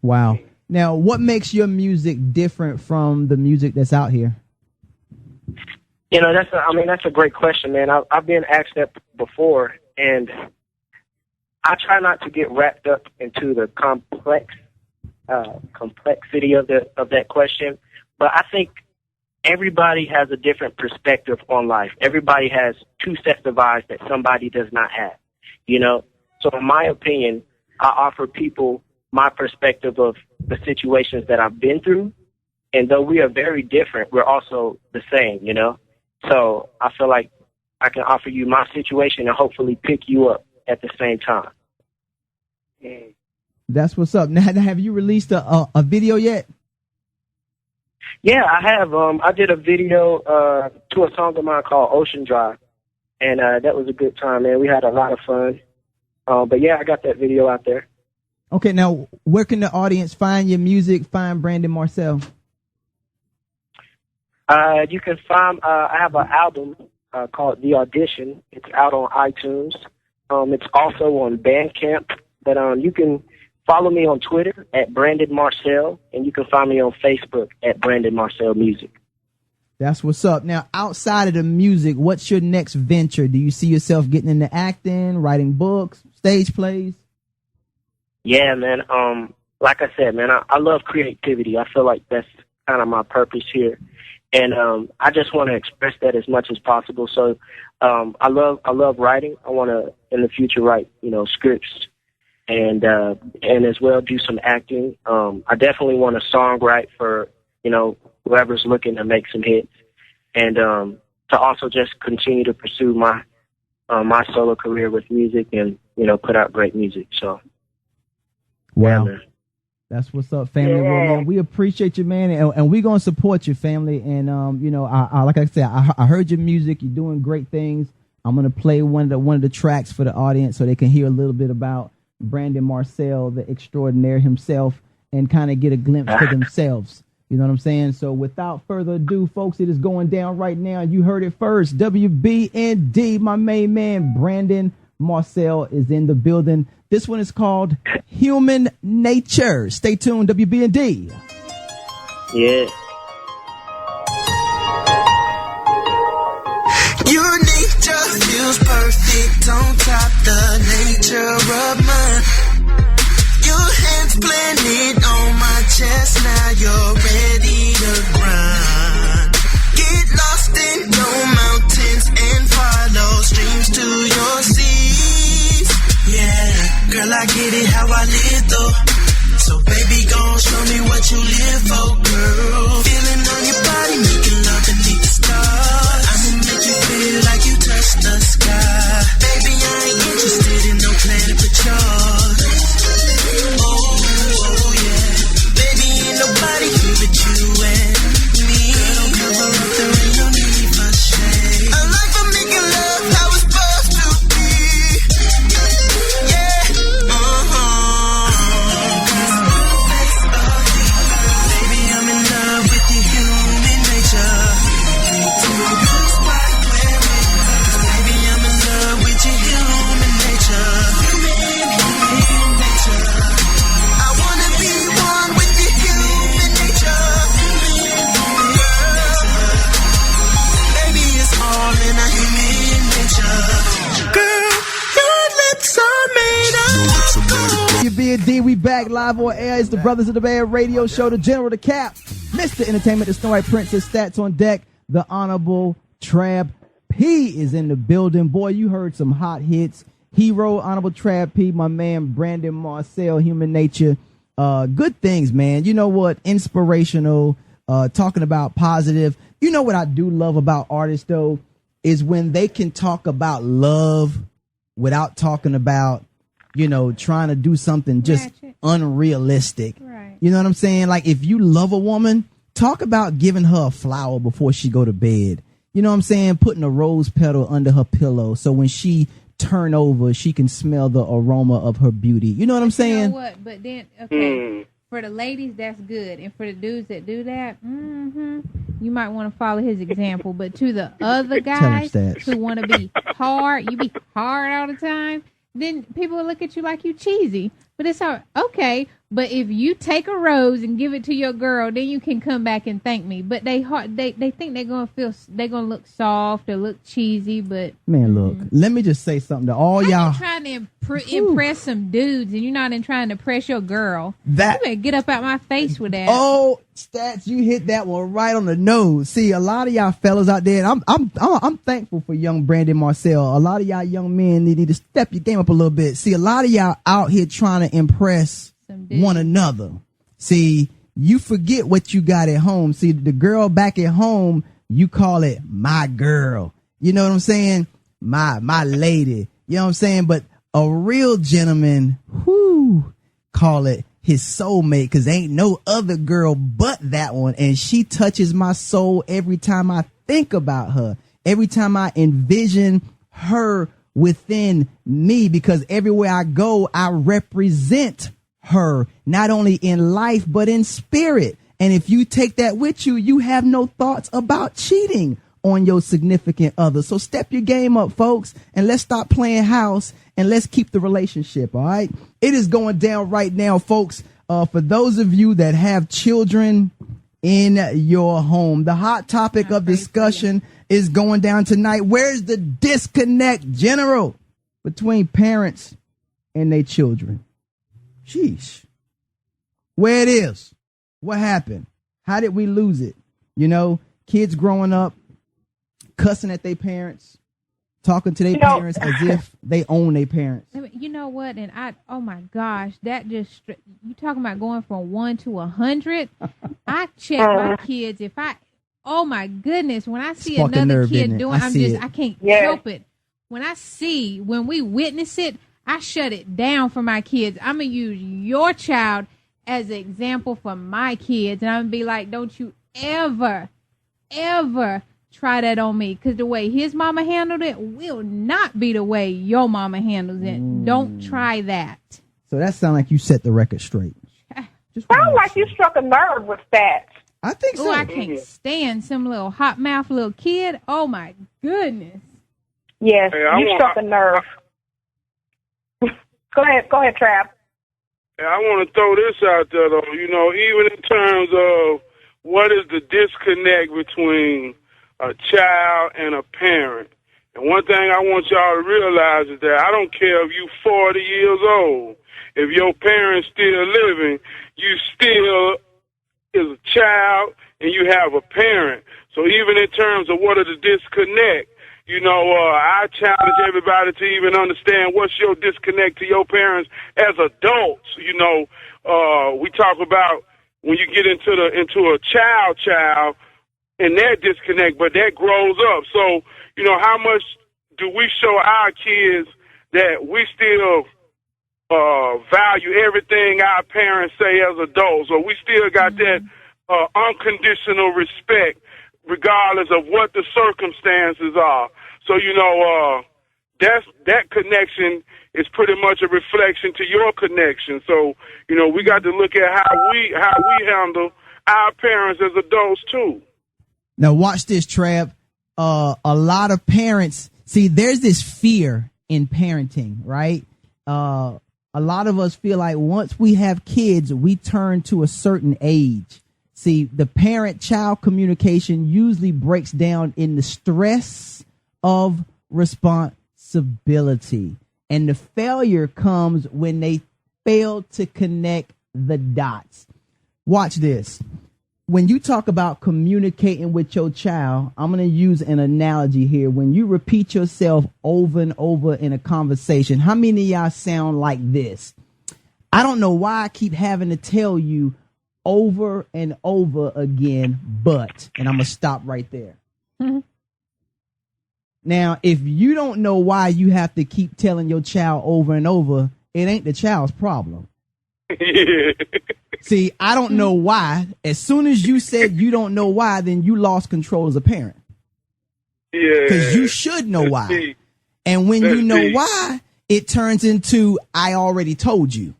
Wow. Now, what makes your music different from the music that's out here? You know, that's a great question, man. I've been asked that before, and I try not to get wrapped up into the complexity of that question. But I think everybody has a different perspective on life. Everybody has two sets of eyes that somebody does not have, you know? So in my opinion, I offer people my perspective of the situations that I've been through. And though we are very different, we're also the same, you know? So I feel like I can offer you my situation and hopefully pick you up at the same time. That's what's up. Now, have you released a video yet? Yeah, I have. I did a video to a song of mine called Ocean Drive, and that was a good time, man. We had a lot of fun. But yeah, I got that video out there. Okay, now where can the audience find your music, find Brandon Marcel? You can find, I have an album called The Audition. It's out on iTunes. It's also on Bandcamp. But you can follow me on Twitter at Brandon Marcel, and you can find me on Facebook at Brandon Marcel Music. That's what's up. Now, outside of the music, what's your next venture? Do you see yourself getting into acting, writing books, stage plays? Yeah, man. Like I said, man, I love creativity. I feel like that's kind of my purpose here. And I just want to express that as much as possible. So I love writing. I want to, in the future, write, scripts and as well do some acting. I definitely want to songwrite for, whoever's looking to make some hits. And to also just continue to pursue my solo career with music and, put out great music. So, wow. Yeah, man. That's what's up, family. Yeah. Well, man, we appreciate you, man, and we're gonna support your family. And I like I said, I heard your music. You're doing great things. I'm gonna play one of the tracks for the audience so they can hear a little bit about Brandon Marcel, the extraordinaire himself, and kind of get a glimpse for themselves. You know what I'm saying? So without further ado, folks, it is going down right now. You heard it first. WBND, my main man, Brandon Marcel, is in the building. This one is called Human Nature. Stay tuned, WBND. Yeah. Your nature feels perfect on top the nature of mine. Your hands planted on my chest, now you're ready to grind. Get lost in your mountains and follow streams to your seas. Yeah, girl, I get it how I live though. So baby, gon' show me what you live for, girl. Feeling on your body, making love beneath the stars. I'ma make you feel like you touched the sky. Baby, I ain't interested in no planet but yours. Oh yeah. Baby, ain't nobody here but you and me. Girl, don't cover up, there ain't no need for shade. A life of making love, how it's supposed to be. Yeah, baby, I'm in love with your human nature. Baby, I'm in love with your human nature. I wanna be one with your human nature. Baby, it's all in our human nature. Girl, your lips are made of gold. WBND, we back live on air. It's the Brothers of the Bay radio show, the General, the Cap, Mr. Entertainment, the Snow White Princess, Stats on deck, the Honorable Trab P is in the building. Boy, you heard some hot hits. Hero, Honorable Trab P, my man Brandon Marcel, Human Nature. Good things, man. You know what? Inspirational, talking about positive. You know what I do love about artists, though, is when they can talk about love without talking about, trying to do something just Ratchet. unrealistic. Right. You know what I'm saying? Like, if you love a woman, talk about giving her a flower before she go to bed. You know what I'm saying? Putting a rose petal under her pillow so when she turn over, she can smell the aroma of her beauty. You know what I'm You saying? know what? But then, okay, for the ladies, that's good. And for the dudes that do that, you might want to follow his example. But to the other guys who want to be hard, you be hard all the time, then people will look at you like you cheesy. But it's all okay. But if you take a rose and give it to your girl, then you can come back and thank me. But they think they're gonna look soft or look cheesy. But man, look, let me just say something to all y'all. You're trying to impress some dudes, and you're not trying to impress your girl. You better get up out my face with that. Oh, Stats, you hit that one right on the nose. See, a lot of y'all fellas out there, and I'm thankful for young Brandon Marcel. A lot of y'all young men need to step your game up a little bit. See, a lot of y'all out here trying to impress one another. See, you forget what you got at home. See, the girl back at home, you call it my girl. You know what I'm saying? My lady. You know what I'm saying? But a real gentleman, call it his soulmate, because ain't no other girl but that one. And she touches my soul every time I think about her, every time I envision her within me, because everywhere I go, I represent her, not only in life, but in spirit. And if you take that with you, you have no thoughts about cheating on your significant other. So step your game up, folks, and let's stop playing house and let's keep the relationship. All right. It is going down right now, folks. For those of you that have children in your home, the hot topic of discussion is going down tonight. Where's the disconnect, General, between parents and their children? Sheesh. Where it is? What happened? How did we lose it? You know, kids growing up, cussing at their parents, talking to their parents as if they own their parents. You know what? And oh my gosh, that just, you talking about going from 1 to 100. I check my kids. Oh my goodness, when I see another kid doing, I can't help it. When we witness it, I shut it down for my kids. I'm going to use your child as an example for my kids. And I'm going to be like, don't you ever try that on me. Because the way his mama handled it will not be the way your mama handles it. Don't try that. So that sounds like you set the record straight. Sounds like you struck a nerve with that. I think so. Oh, I can't stand some little hot mouth little kid. Oh, my goodness. Yes, you struck a nerve. Go ahead, Trav. I want to throw this out there, though. You know, even in terms of what is the disconnect between a child and a parent. And one thing I want y'all to realize is that I don't care if you 40 years old. If your parent's still living, you still is a child and you have a parent. So even in terms of what is the disconnect, you know, I challenge everybody to even understand what's your disconnect to your parents as adults. You know, we talk about when you get into a child and that disconnect, but that grows up. So, you know, how much do we show our kids that we still value everything our parents say as adults, or we still got that unconditional respect regardless of what the circumstances are. So, you know, that connection is pretty much a reflection to your connection. So, you know, we got to look at how we handle our parents as adults too. Now watch this, Trav. A lot of parents, see, there's this fear in parenting, right? A lot of us feel like once we have kids, we turn to a certain age. See, the parent-child communication usually breaks down in the stress of responsibility. And the failure comes when they fail to connect the dots. Watch this. When you talk about communicating with your child, I'm going to use an analogy here. When you repeat yourself over and over in a conversation, how many of y'all sound like this? I don't know why I keep having to tell you over and over again, but, and I'm going to stop right there. Mm-hmm. Now, if you don't know why you have to keep telling your child over and over, it ain't the child's problem. See, I don't know why. As soon as you said you don't know why, then you lost control as a parent. Yeah. Because you should know why. And when you know why, it turns into, I already told you.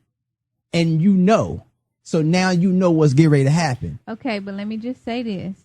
And you know. So now you know what's getting ready to happen. Okay, but let me just say this.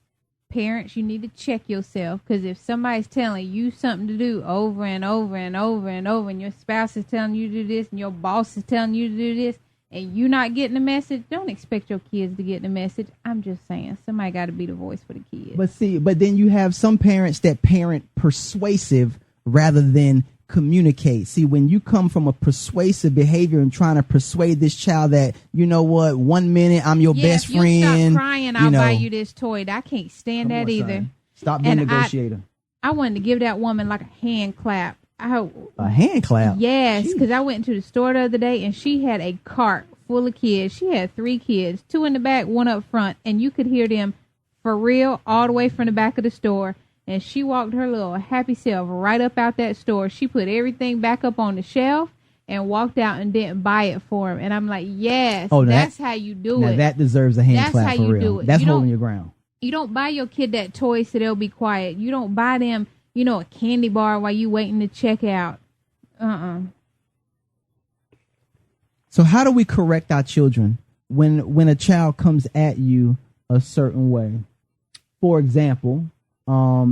Parents, you need to check yourself, because if somebody's telling you something to do over and over and over and over, and your spouse is telling you to do this, and your boss is telling you to do this, and you're not getting the message, don't expect your kids to get the message. I'm just saying, somebody got to be the voice for the kids. But then you have some parents that parent persuasive rather than communicate. See, when you come from a persuasive behavior and trying to persuade this child that, you know what, 1 minute I'm your best if you friend. Stop crying, I'll buy you this toy. I can't stand that either. Son. Stop being a negotiator. I wanted to give that woman like a hand clap. A hand clap? Yes, because I went into the store the other day and she had a cart full of kids. She had 3 kids, 2 in the back, 1 up front, and you could hear them for real all the way from the back of the store. And she walked her little happy self right up out that store. She put everything back up on the shelf and walked out and didn't buy it for him. And I'm like, yes, that's how you do it. That deserves a hand clap how for you real. do it. That's holding your ground. You don't buy your kid that toy so they'll be quiet. You don't buy them, a candy bar while you waiting to check out. So how do we correct our children when a child comes at you a certain way? For example,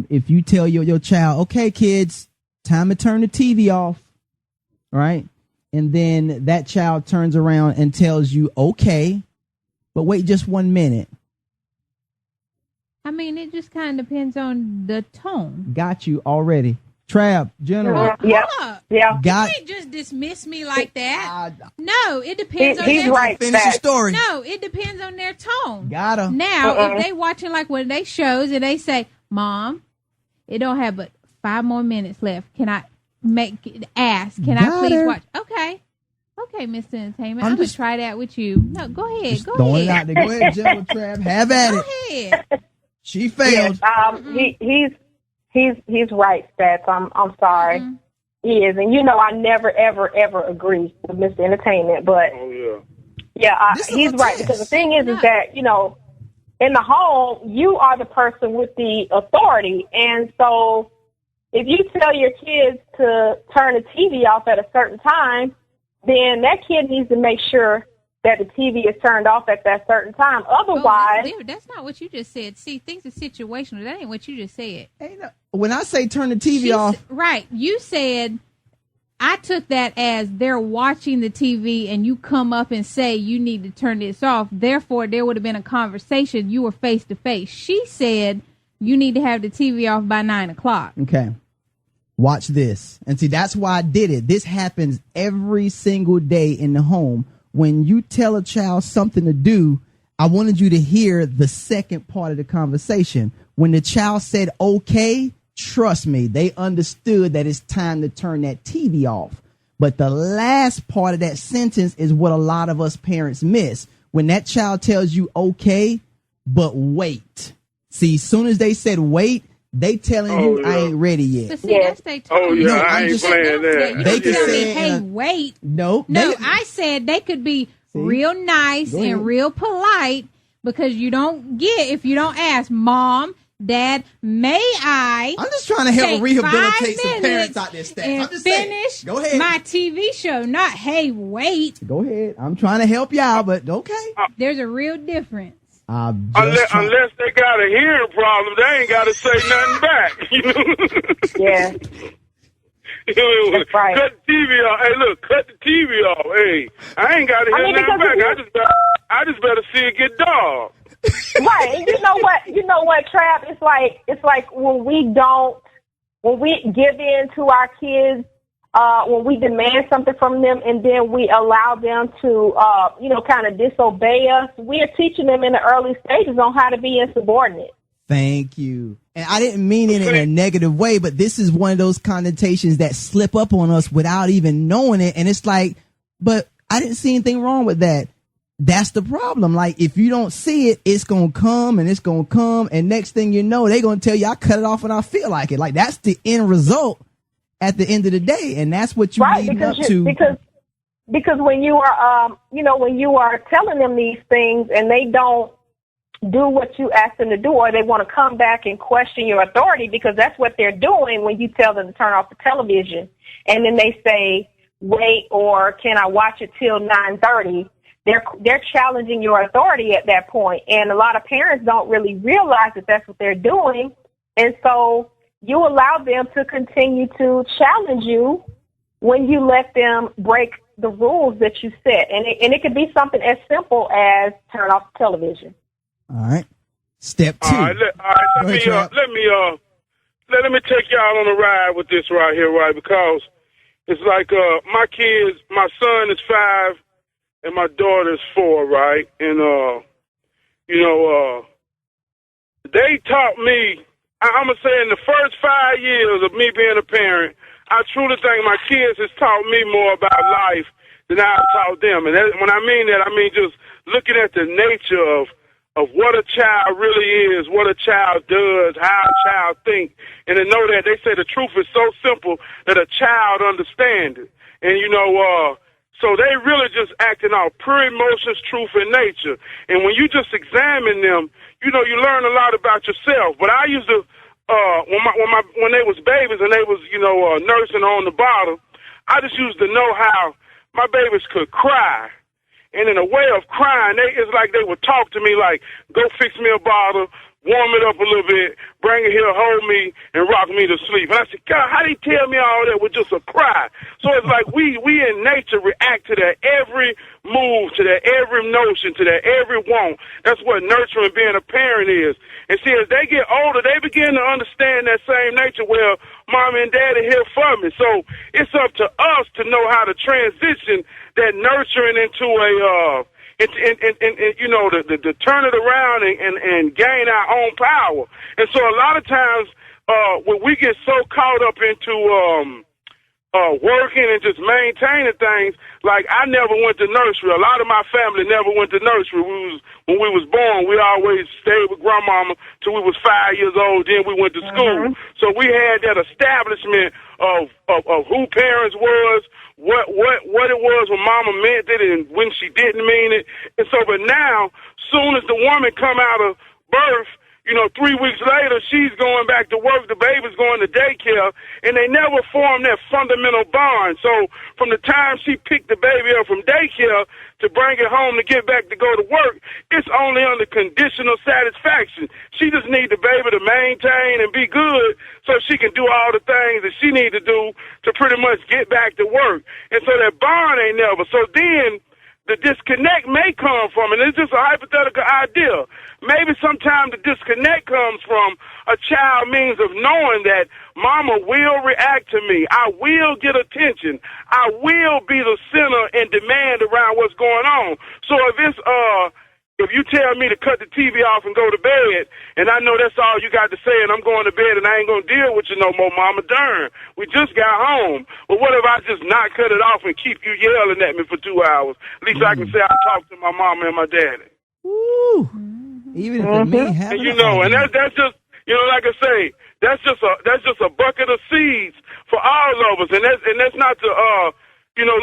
if you tell your child, okay, kids, time to turn the TV off, right? And then that child turns around and tells you, okay, but wait just 1 minute. I mean, it just kind of depends on the tone. Got you already. Trap, General. Yeah. You can't just dismiss me like that. No, it depends on he's their right. Finish your story. No, it depends on their tone. Got her. Now, if they watching like one of they shows and they say, Mom, it don't have but 5 more minutes left. Can I ask? Can I please watch? Okay, Mr. Entertainment. I'm gonna try that with you. No, go ahead. Go throwing ahead. it out there. Go ahead, General Trap. Have at it. Go ahead. She failed. Yes, he's right, Stats. I'm sorry. Mm-hmm. He is, and I never ever agree with Mr. Entertainment, but he's right, because the thing is that in the home, you are the person with the authority. And so if you tell your kids to turn the TV off at a certain time, then that kid needs to make sure that the TV is turned off at that certain time. Otherwise... that's not what you just said. See, things are situational. That ain't what you just said. When I say turn the TV off... Right. You said... I took that as they're watching the TV and you come up and say you need to turn this off. Therefore, there would have been a conversation. You were face to face. She said you need to have the TV off by 9 o'clock. Okay. Watch this. And see, that's why I did it. This happens every single day in the home. When you tell a child something to do, I wanted you to hear the second part of the conversation. When the child said, okay, trust me, they understood that it's time to turn that TV off. But the last part of that sentence is what a lot of us parents miss. When that child tells you, okay, but wait. See, as soon as they said wait, they telling you I ain't ready yet. But see, that's they told I no, ain't playing that. You They don't tell me, say, hey, wait. No, I said they could be real nice and real polite, because you don't get if you don't ask, Mom, Dad, may I? I'm just trying to help rehabilitate some parents out there, Stats. And I'm just finish saying. Go ahead. My TV show, not hey, wait. Go ahead. I'm trying to help you out, but okay. There's a real difference. Unless they got a hearing problem, they ain't got to say nothing back. Yeah. That's right. Cut the TV off. Hey, look, cut the TV off. Hey, I ain't got to hear nothing back. I just better see it get dark. Right. And you know what, Trap? It's like when we give in to our kids, when we demand something from them and then we allow them to, kind of disobey us, we are teaching them in the early stages on how to be insubordinate. Thank you. And I didn't mean it in a negative way, but this is one of those connotations that slip up on us without even knowing it. And it's like, but I didn't see anything wrong with that. That's the problem. Like, if you don't see it, it's going to come and it's going to come. And next thing you know, they're going to tell you, I cut it off when I feel like it. Like, that's the end result at the end of the day. And that's what you lead up to. Because when you are, when you are telling them these things and they don't do what you ask them to do, or they want to come back and question your authority, because that's what they're doing when you tell them to turn off the television. And then they say, wait, or can I watch it till 9:30? they're challenging your authority at that point. And a lot of parents don't really realize that that's what they're doing. And so you allow them to continue to challenge you when you let them break the rules that you set. And it could be something as simple as turn off the television. All right. Step 2. Let me take y'all on a ride with this right here, right? Because it's like my kids, my son is 5 and my daughter is 4, right? And they taught me. I'm gonna say in the first 5 years of me being a parent, I truly think my kids has taught me more about life than I've taught them. And when I mean that, I mean just looking at the nature of what a child really is, what a child does, how a child thinks, and to know that they say the truth is so simple that a child understands it. And, so they really just acting out pure emotions, truth, and nature. And when you just examine them, you learn a lot about yourself. But I used to, when they was babies and they was, nursing on the bottle, I just used to know how my babies could cry. And in a way of crying, it's like they would talk to me like, go fix me a bottle, warm it up a little bit, bring it here, hold me, and rock me to sleep. And I said, God, how do you tell me all that with just a cry? So it's like we in nature react to that every move, to that every notion, to that every want. That's what nurturing being a parent is. And see, as they get older, they begin to understand that same nature. Well, mom and dad are here for me. So it's up to us to know how to transition that nurturing into a, to turn it around and gain our own power. And so a lot of times, when we get so caught up into, working and just maintaining things, like I never went to nursery. A lot of my family never went to nursery. When we was born, we always stayed with grandmama till we was 5 years old. Then we went to school. So we had that establishment of who parents was, what it was when mama meant it and when she didn't mean it. And so, but now, soon as the woman come out of birth, 3 weeks later, she's going back to work, the baby's going to daycare, and they never form that fundamental bond. So from the time she picked the baby up from daycare to bring it home to get back to go to work, it's only under conditional satisfaction. She just needs the baby to maintain and be good so she can do all the things that she needs to do to pretty much get back to work. And so that bond ain't never. So then the disconnect may come from, and it's just a hypothetical idea, maybe sometimes the disconnect comes from a child means of knowing that mama will react to me. I will get attention. I will be the center and demand around what's going on. So if you tell me to cut the TV off and go to bed, and I know that's all you got to say, and I'm going to bed and I ain't going to deal with you no more, mama, darn. We just got home. But what if I just not cut it off and keep you yelling at me for 2 hours? At least I can say I talked to my mama and my daddy. Woo. Even if it may happen. And that's just, like I say, that's just a bucket of seeds for all of us. And that's not to,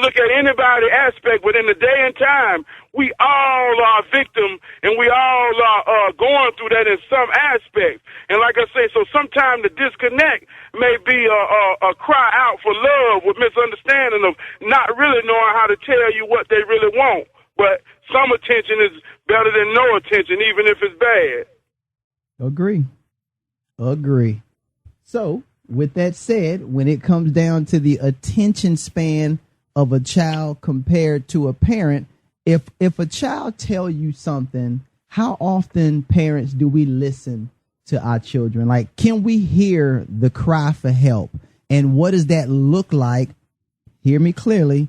look at anybody aspect, but in the day and time, we all are victim and we all are going through that in some aspect. And like I say, so sometimes the disconnect may be a cry out for love with misunderstanding of not really knowing how to tell you what they really want. But some attention is better than no attention, even if it's bad. Agree. So with that said, when it comes down to the attention span of a child compared to a parent, if a child tell you something, how often parents do we listen to our children? Like, can we hear the cry for help? And what does that look like? Hear me clearly.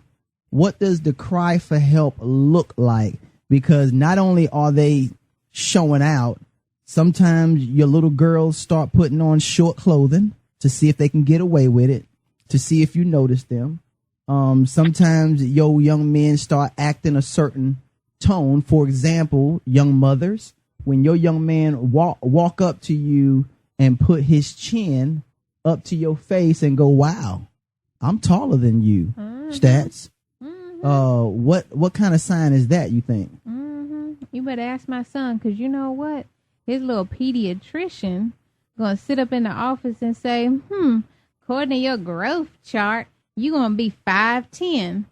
What does the cry for help look like? Because not only are they showing out, sometimes your little girls start putting on short clothing to see if they can get away with it, to see if you notice them. Sometimes your young men start acting a certain tone. For example, young mothers, when your young man walk up to you and put his chin up to your face and go, wow, I'm taller than you. Stats. What kind of sign is that, you think? You better ask my son, because you know what? His little pediatrician going to sit up in the office and say, according to your growth chart, you're going to be 5'10".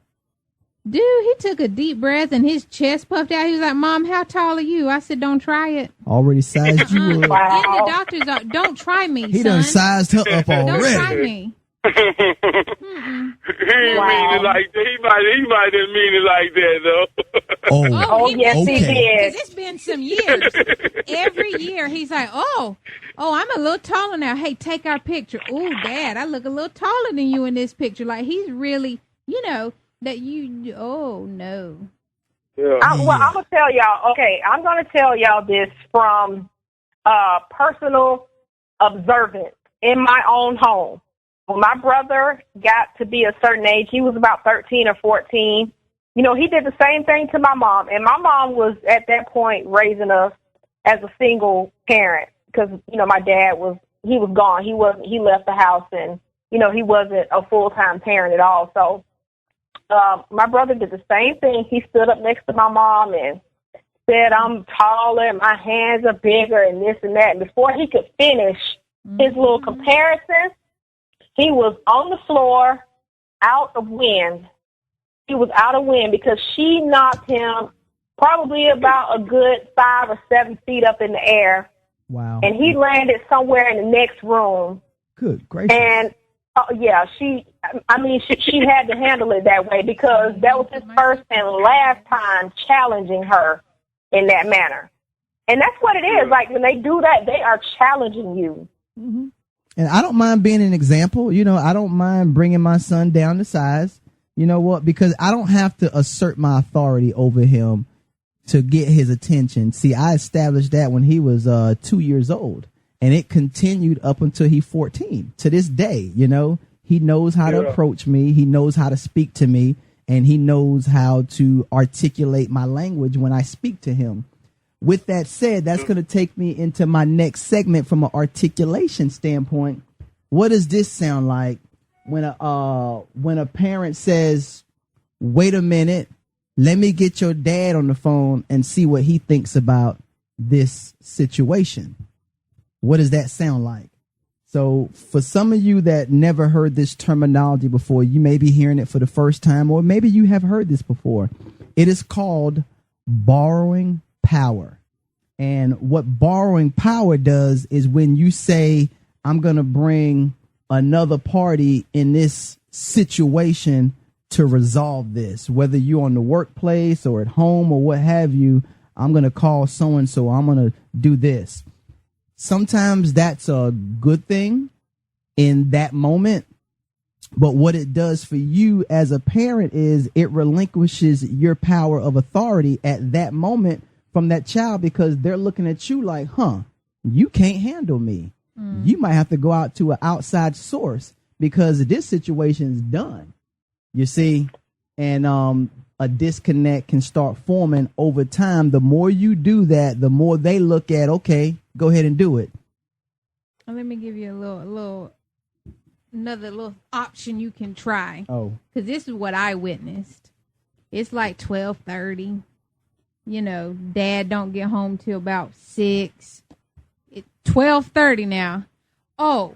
Dude, he took a deep breath and his chest puffed out. He was like, Mom, how tall are you? I said, don't try it. Already sized you up. Wow. In the doctor's office, don't try me, He son. done sized her up Don't already. try me. He ain't mean it like that. He might didn't mean it like that though. Oh, yes, he okay. did. Because it's been some years. Every year, he's like, oh, I'm a little taller now. Hey, take our picture. Oh, Dad, I look a little taller than you in this picture. Like, he's really, that you, oh, no. Yeah. I'm going to tell y'all, okay, I'm going to tell y'all this from personal observance in my own home. When my brother got to be a certain age, he was about 13 or 14, he did the same thing to my mom. And my mom was at that point raising us as a single parent because, my dad was gone. He left the house and, he wasn't a full-time parent at all. So my brother did the same thing. He stood up next to my mom and said, I'm taller, my hands are bigger and this and that. And before he could finish his little comparison, he was on the floor, out of wind. He was out of wind because she knocked him probably about a good 5 or 7 feet up in the air. Wow. And he landed somewhere in the next room. Good gracious. And, she had to handle it that way because that was his first and last time challenging her in that manner. And that's what it is. Like, when they do that, they are challenging you. Mm-hmm. And I don't mind being an example. I don't mind bringing my son down to size. You know what? Because I don't have to assert my authority over him to get his attention. See, I established that when he was 2 years old, and it continued up until he's 14. To this day, he knows how to approach me. He knows how to speak to me, and he knows how to articulate my language when I speak to him. With that said, that's going to take me into my next segment from an articulation standpoint. What does this sound like when a parent says, wait a minute, let me get your dad on the phone and see what he thinks about this situation? What does that sound like? So for some of you that never heard this terminology before, you may be hearing it for the first time, or maybe you have heard this before. It is called borrowing power. And what borrowing power does is when you say, I'm going to bring another party in this situation to resolve this, whether you're on the workplace or at home or what have you, I'm going to call so-and-so, I'm going to do this. Sometimes that's a good thing in that moment. But what it does for you as a parent is it relinquishes your power of authority at that moment from that child, because they're looking at you like, you can't handle me. You might have to go out to an outside source because this situation is done. You see, and a disconnect can start forming over time. The more you do that, the more they look at, okay, go ahead and do it. Let me give you another little option you can try. Oh, because this is what I witnessed. It's like 12:30. Dad don't get home till about 6. It's 12:30 now. Oh,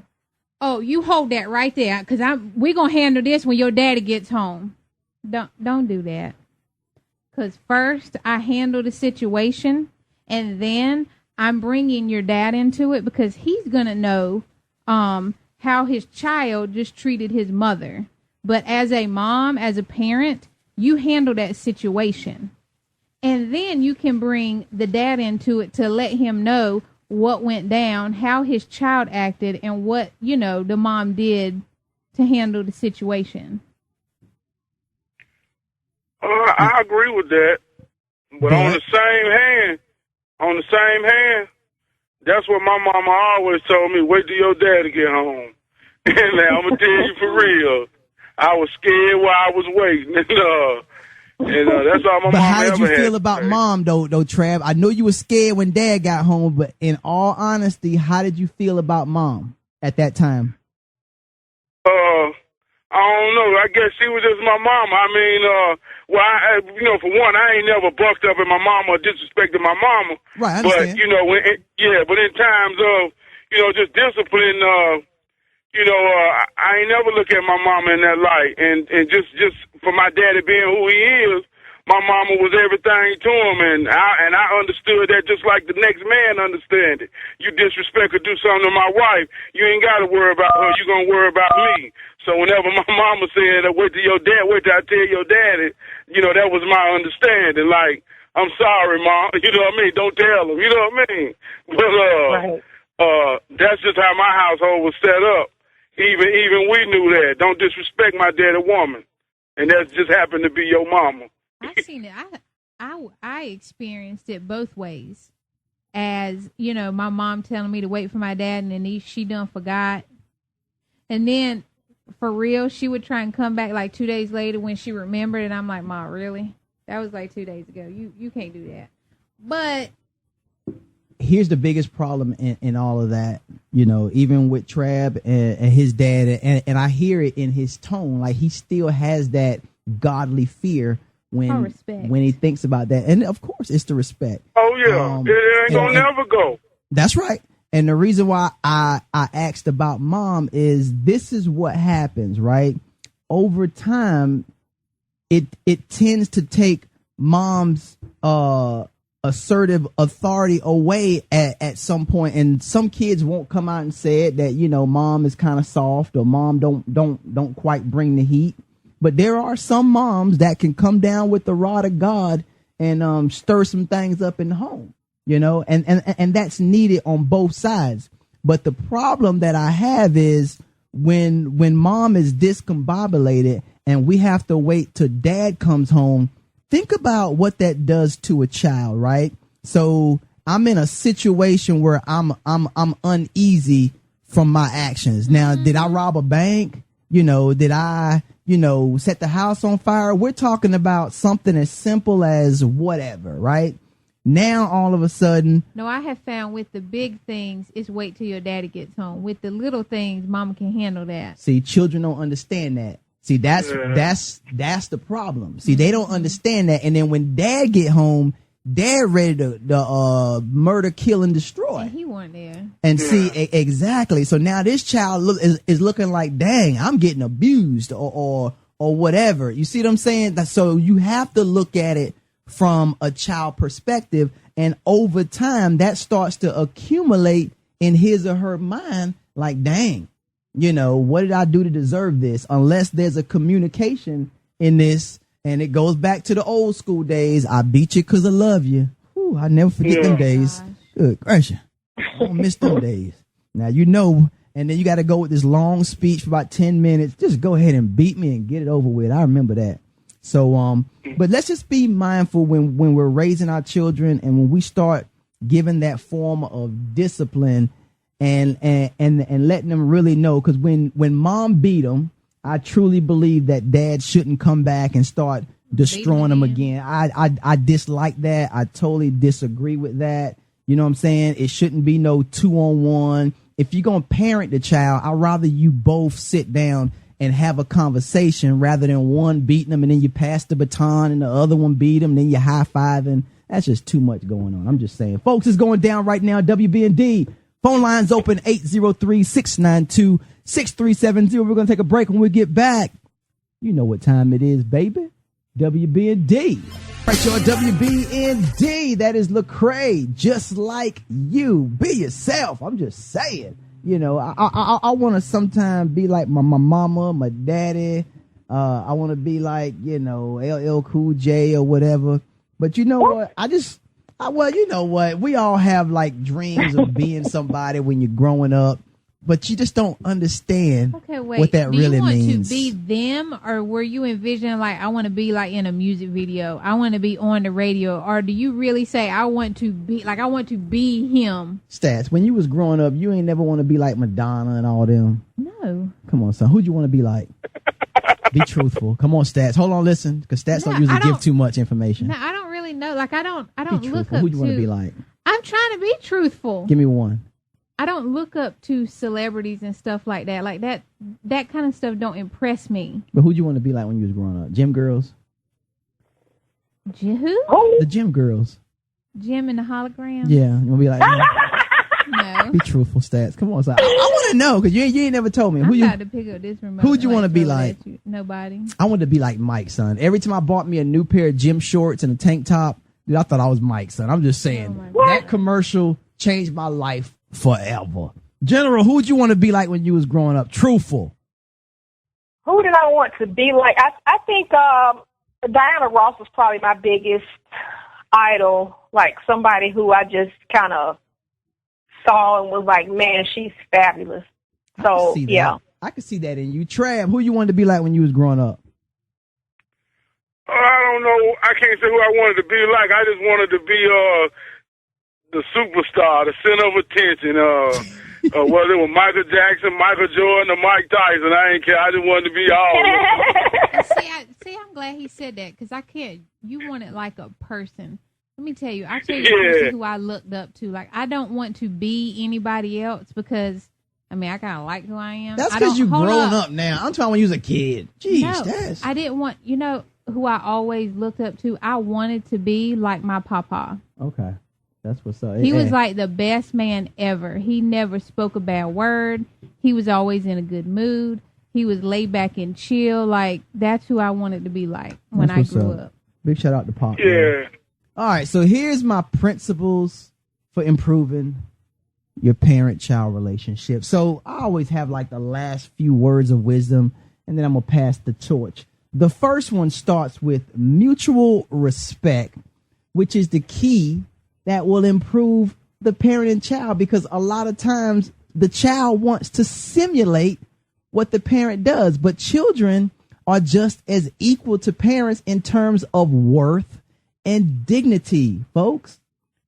you hold that right there, because we're gonna handle this when your daddy gets home. Don't do that. Because first I handle the situation, and then I'm bringing your dad into it, because he's gonna know how his child just treated his mother. But as a mom, as a parent, you handle that situation. And then you can bring the dad into it to let him know what went down, how his child acted, and what, the mom did to handle the situation. I agree with that. But on the same hand, that's what my mama always told me, wait till your daddy get home. And I'm going to tell you for real, I was scared while I was waiting. That's all my mom ever had. But how did you feel about mom, though, Trav? I know you were scared when dad got home, but in all honesty, how did you feel about mom at that time? I don't know. I guess she was just my mama. I mean, for one, I ain't never bucked up at my mama or disrespected my mama. Right, I but, understand. but in times of, just discipline, I ain't never look at my mama in that light. And just for my daddy being who he is, my mama was everything to him, and I understood that just like the next man understand it. You disrespect or do something to my wife, you ain't got to worry about her. You gonna worry about me. So whenever my mama said, wait till I tell your daddy, that was my understanding. Like, I'm sorry, Mom. You know what I mean? Don't tell him. You know what I mean? But that's just how my household was set up. Even we knew that. Don't disrespect my daddy woman, and that just happened to be your mama. I've seen it. I experienced it both ways. As, my mom telling me to wait for my dad, and then she done forgot. And then, for real, she would try and come back like 2 days later when she remembered, and I'm like, Ma, really? That was like 2 days ago. You can't do that. But here's the biggest problem in all of that, even with Trav and his dad, and I hear it in his tone, like he still has that godly fear when he thinks about that. And of course it's the respect. Oh yeah. It ain't gonna never go. That's right. And the reason why I asked about mom is this is what happens, right? Over time, it tends to take mom's assertive authority away at some point, and some kids won't come out and say it that mom is kind of soft or mom don't quite bring the heat. But there are some moms that can come down with the rod of God and stir some things up in the home, and that's needed on both sides. But the problem that I have is when mom is discombobulated and we have to wait till dad comes home. Think about what that does to a child, right? So I'm in a situation where I'm uneasy from my actions. Now, did I rob a bank? Did I, set the house on fire? We're talking about something as simple as whatever, right? Now, all of a sudden. No, I have found with the big things, it's wait till your daddy gets home. With the little things, mama can handle that. See, children don't understand that. See, that's the problem. See, they don't understand that. And then when dad get home, dad ready to murder, kill, and destroy. And he wasn't there. And see, exactly. So now this child is looking like, dang, I'm getting abused or whatever. You see what I'm saying? So you have to look at it from a child perspective. And over time, that starts to accumulate in his or her mind like, dang. What did I do to deserve this? Unless there's a communication in this, and it goes back to the old school days. I beat you because I love you. Whew, I never forget them days. Good gracious. I don't miss them days. Now, and then you got to go with this long speech for about 10 minutes. Just go ahead and beat me and get it over with. I remember that. So, but let's just be mindful when we're raising our children and when we start giving that form of discipline and letting them really know, because when mom beat them, I truly believe that dad shouldn't come back and start destroying them again. I dislike that. I totally disagree with that. You know what I'm saying? It shouldn't be no 2-on-1. If you're going to parent the child, I'd rather you both sit down and have a conversation rather than one beating them and then you pass the baton and the other one beat them and then you high-fiving. That's just too much going on. I'm just saying. Folks, it's going down right now. WBND. Phone lines open 803-692-6370. We're going to take a break. When we get back, you know what time it is, baby. WBND. Right, y'all. WBND. That is Lecrae. Just like you. Be yourself. I'm just saying. I want to sometimes be like my mama, my daddy. I want to be like, LL Cool J or whatever. But you know what? Well, you know what? We all have like dreams of being somebody when you're growing up, but you just don't understand what that really means. Do you want to be them, or were you envisioning like, I want to be like in a music video, I want to be on the radio, or do you really say I want to be him? Stats, when you was growing up, you ain't never want to be like Madonna and all them. No. Come on, son. Who'd you want to be like? Be truthful. Come on, Stats. Hold on, listen, because Stats don't usually give too much information. No, I don't really know. Like, I don't look up Who do you want to be like? I'm trying to be truthful. Give me one. I don't look up to celebrities and stuff like that. Like that kind of stuff don't impress me. But who'd you want to be like when you was growing up? Gym girls? Who? The gym girls. Jim and the hologram? Yeah. You want to be like No. Be truthful, Stats. Come on, son. I want want to know because you ain't never told me. I'm about to pick up this remote. Who'd you want to be like? Nobody. I wanted to be like Mike, son. Every time I bought me a new pair of gym shorts and a tank top, dude, I thought I was Mike, son. I'm just saying that commercial changed my life forever. General, who'd you want to be like when you was growing up? Truthful. Who did I want to be like? I think Diana Ross was probably my biggest idol, like somebody who I just kind of saw and was like, man, she's fabulous. So, yeah. I could see that in you. Trav, who you wanted to be like when you was growing up? I don't know. I can't say who I wanted to be like. I just wanted to be the superstar, the center of attention. Whether it was Michael Jackson, Michael Jordan, or Mike Tyson, I ain't care. I just wanted to be all of them. See, I'm glad he said that because I can't. You want it like a person. Let me tell you. I tell you the person who I looked up to. Like, I don't want to be anybody else because, I mean, I kind of like who I am. That's because you grown up now. I'm talking when you was a kid. Jeez, no, I didn't want, who I always looked up to. I wanted to be like my papa. Okay. That's what's up. He was like the best man ever. He never spoke a bad word. He was always in a good mood. He was laid back and chill. Like, that's who I wanted to be like when I grew up. Big shout out to Pop. Yeah. Man. All right, so here's my principles for improving your parent-child relationship. So I always have like the last few words of wisdom, and then I'm going to pass the torch. The first one starts with mutual respect, which is the key that will improve the parent and child, because a lot of times the child wants to simulate what the parent does, but children are just as equal to parents in terms of worth and dignity, folks.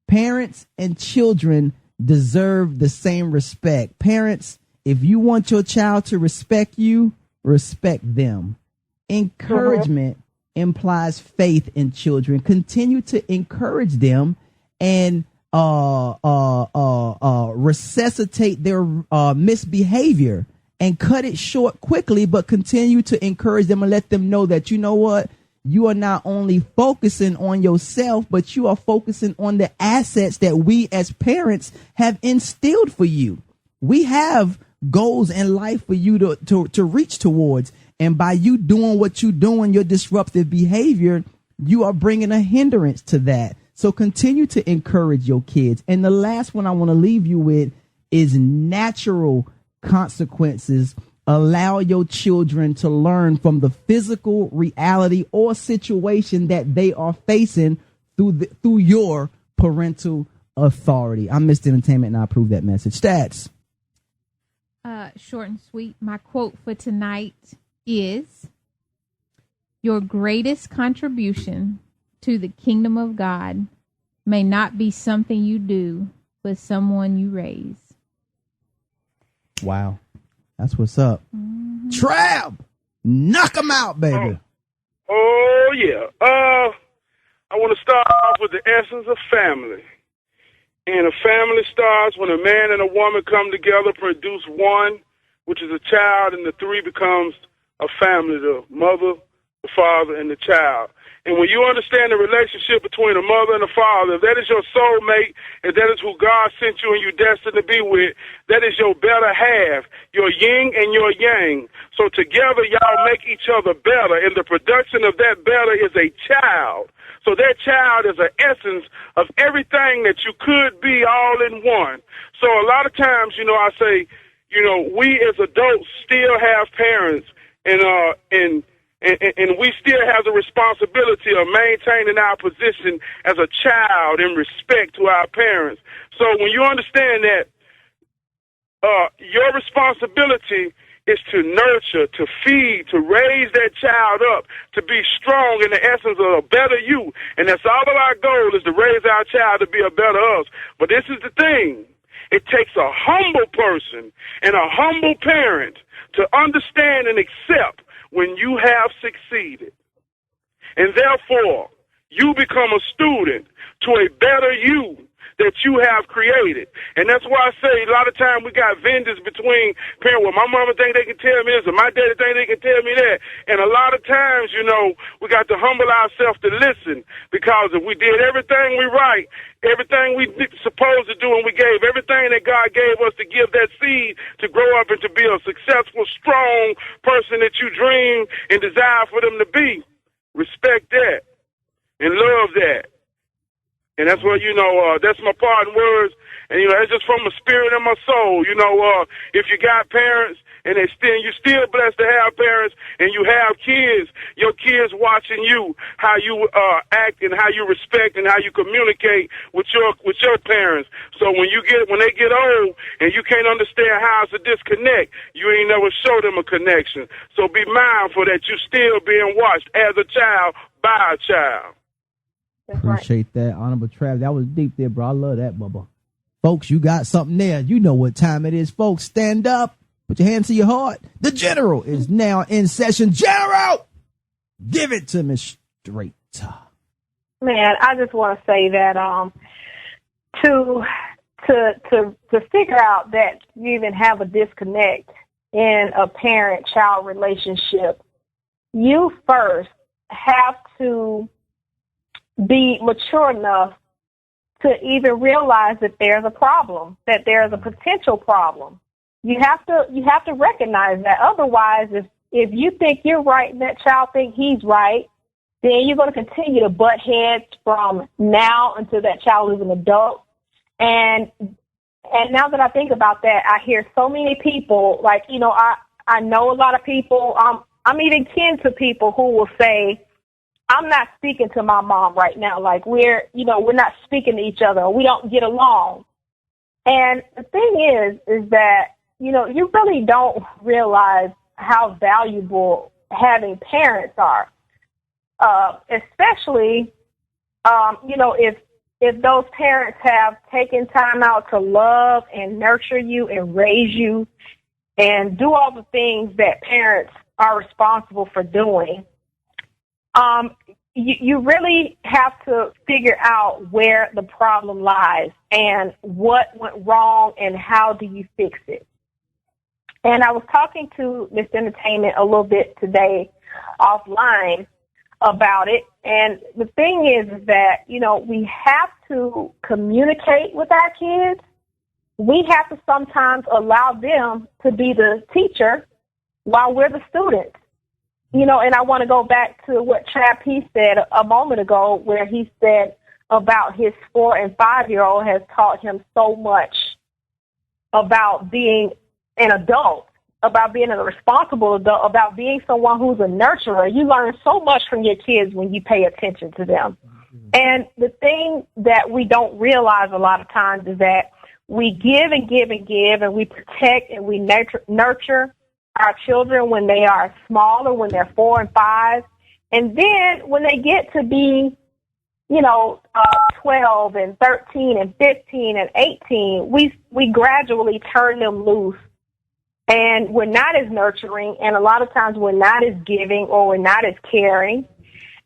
Parents and children deserve the same respect. Parents, if you want your child to respect you, respect them. Encouragement implies faith in children. Continue to encourage them and resuscitate their misbehavior and cut it short quickly, but continue to encourage them and let them know that, you know what, you are not only focusing on yourself, but you are focusing on the assets that we as parents have instilled for you. We have goals in life for you to reach towards. And by you doing what you're doing, your disruptive behavior, you are bringing a hindrance to that. So continue to encourage your kids. And the last one I want to leave you with is natural consequences. Allow your children to learn from the physical reality or situation that they are facing through your parental authority. I'm Mr. Entertainment, and I approve that message. Stats. Short and sweet. My quote for tonight is, your greatest contribution to the kingdom of God may not be something you do, but someone you raise. Wow. That's what's up. Mm-hmm. Trav, knock them out, baby. Oh yeah. I want to start off with the essence of family. And a family starts when a man and a woman come together, produce one, which is a child, and the three becomes a family, the mother, the father, and the child. And when you understand the relationship between a mother and a father, if that is your soulmate, and that is who God sent you and you're destined to be with, that is your better half, your yin and your yang. So together y'all make each other better, and the production of that better is a child. So that child is an essence of everything that you could be all in one. So a lot of times, I say, we as adults still have parents, and we still have the responsibility of maintaining our position as a child in respect to our parents. So when you understand that your responsibility is to nurture, to feed, to raise that child up, to be strong in the essence of a better you. And that's all of our goal, is to raise our child to be a better us. But this is the thing. It takes a humble person and a humble parent to understand and accept when you have succeeded. And therefore, you become a student to a better you that you have created. And that's why I say a lot of time we got vendors between parents. Well, my mama think they can tell me this, or my daddy think they can tell me that. And a lot of times, you know, we got to humble ourselves to listen, because if we did everything we right, everything we supposed to do, and we gave everything that God gave us to give that seed to grow up and to be a successful, strong person that you dream and desire for them to be, respect that and love that. And that's what, you know, that's my parting words. And, you know, it's just from the spirit of my soul. You know, if you got parents and you're still blessed to have parents, and you have kids, your kids watching you, how you act and how you respect and how you communicate with your parents. So when they get old and you can't understand how it's a disconnect, you ain't never show them a connection. So be mindful that you still being watched as a child by a child. Appreciate that, Honorable Trav. That was deep there, bro. I love that, Bubba. Folks, you got something there. You know what time it is, folks. Stand up. Put your hands to your heart. The General is now in session. General, give it to me straight. Man, I just want to say that to figure out that you even have a disconnect in a parent-child relationship, you first have to be mature enough to even realize that there's a problem, that there's a potential problem. You have to recognize that. Otherwise, if you think you're right and that child thinks he's right, then you're going to continue to butt heads from now until that child is an adult. And now that I think about that, I hear so many people, like, you know, I know a lot of people, I'm even kin to people who will say, I'm not speaking to my mom right now. Like, we're not speaking to each other. We don't get along. And the thing is that, you know, you really don't realize how valuable having parents are, especially, you know, if those parents have taken time out to love and nurture you and raise you and do all the things that parents are responsible for doing. You really have to figure out where the problem lies and what went wrong and how do you fix it. And I was talking to Mr. Entertainment a little bit today offline about it. And the thing is that, you know, we have to communicate with our kids. We have to sometimes allow them to be the teacher while we're the students. You know, and I want to go back to what Trav P said a moment ago, where he said about his 4 and 5-year-old has taught him so much about being an adult, about being a responsible adult, about being someone who's a nurturer. You learn so much from your kids when you pay attention to them. And the thing that we don't realize a lot of times is that we give and give and give, and we protect and we nurture our children when they are small, or when they're 4 and 5. And then when they get to be, you know, 12 and 13 and 15 and 18, we gradually turn them loose. And we're not as nurturing, and a lot of times we're not as giving, or we're not as caring.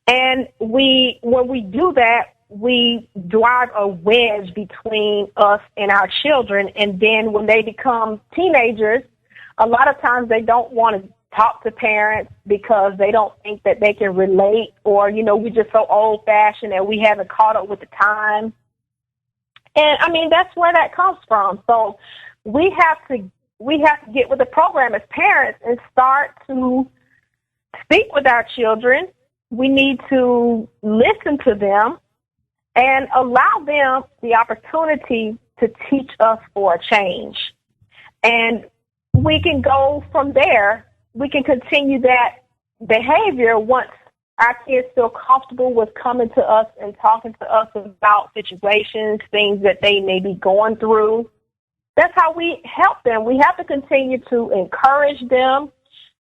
And when we do that, we drive a wedge between us and our children. And then when they become teenagers, a lot of times they don't want to talk to parents because they don't think that they can relate, or, you know, we're just so old-fashioned and we haven't caught up with the time. And, I mean, that's where that comes from. So we have to get with the program as parents and start to speak with our children. We need to listen to them and allow them the opportunity to teach us for a change. And we can go from there. We can continue that behavior once our kids feel comfortable with coming to us and talking to us about situations, things that they may be going through. That's how we help them. We have to continue to encourage them,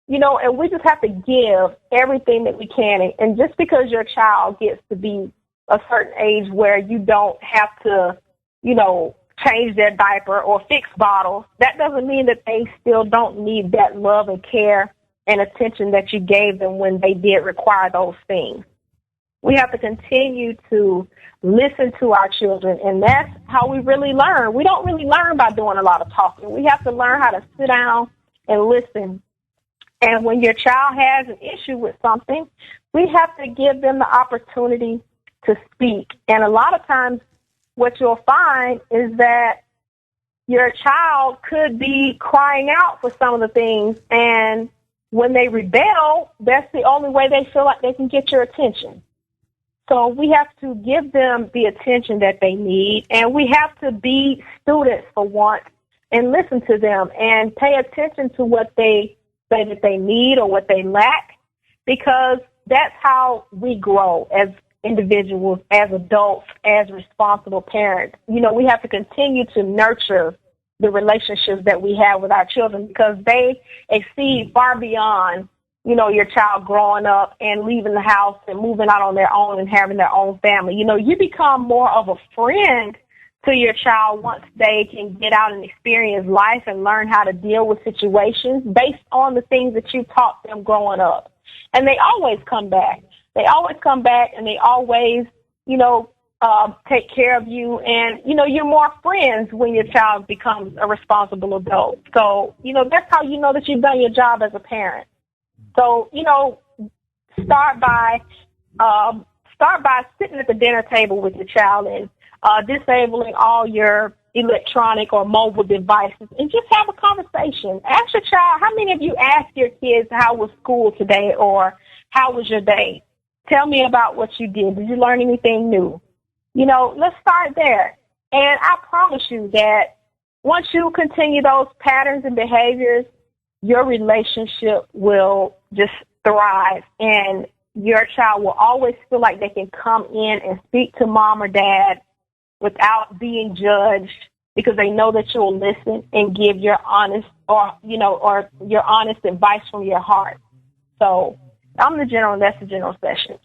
you know, and we just have to give everything that we can. And just because your child gets to be a certain age where you don't have to, you know, change their diaper or fix bottles, that doesn't mean that they still don't need that love and care and attention that you gave them when they did require those things. We have to continue to listen to our children, and that's how we really learn. We don't really learn by doing a lot of talking. We have to learn how to sit down and listen. And when your child has an issue with something, we have to give them the opportunity to speak. And a lot of times what you'll find is that your child could be crying out for some of the things, and when they rebel, that's the only way they feel like they can get your attention. So we have to give them the attention that they need, and we have to be students for once and listen to them and pay attention to what they say that they need or what they lack, because that's how we grow as individuals, as adults, as responsible parents. You know, we have to continue to nurture the relationships that we have with our children, because they exceed far beyond, you know, your child growing up and leaving the house and moving out on their own and having their own family. You know, you become more of a friend to your child once they can get out and experience life and learn how to deal with situations based on the things that you taught them growing up. And they always come back. They always come back, and they always, you know, take care of you. And, you know, you're more friends when your child becomes a responsible adult. So, you know, that's how you know that you've done your job as a parent. So, you know, start by sitting at the dinner table with your child and disabling all your electronic or mobile devices and just have a conversation. Ask your child, how many of you asked your kids, how was school today, or how was your day? Tell me about what you did. Did you learn anything new? You know, let's start there. And I promise you that once you continue those patterns and behaviors, your relationship will just thrive, and your child will always feel like they can come in and speak to mom or dad without being judged, because they know that you'll listen and give your honest or your honest advice from your heart. So I'm the general, and that's the general session.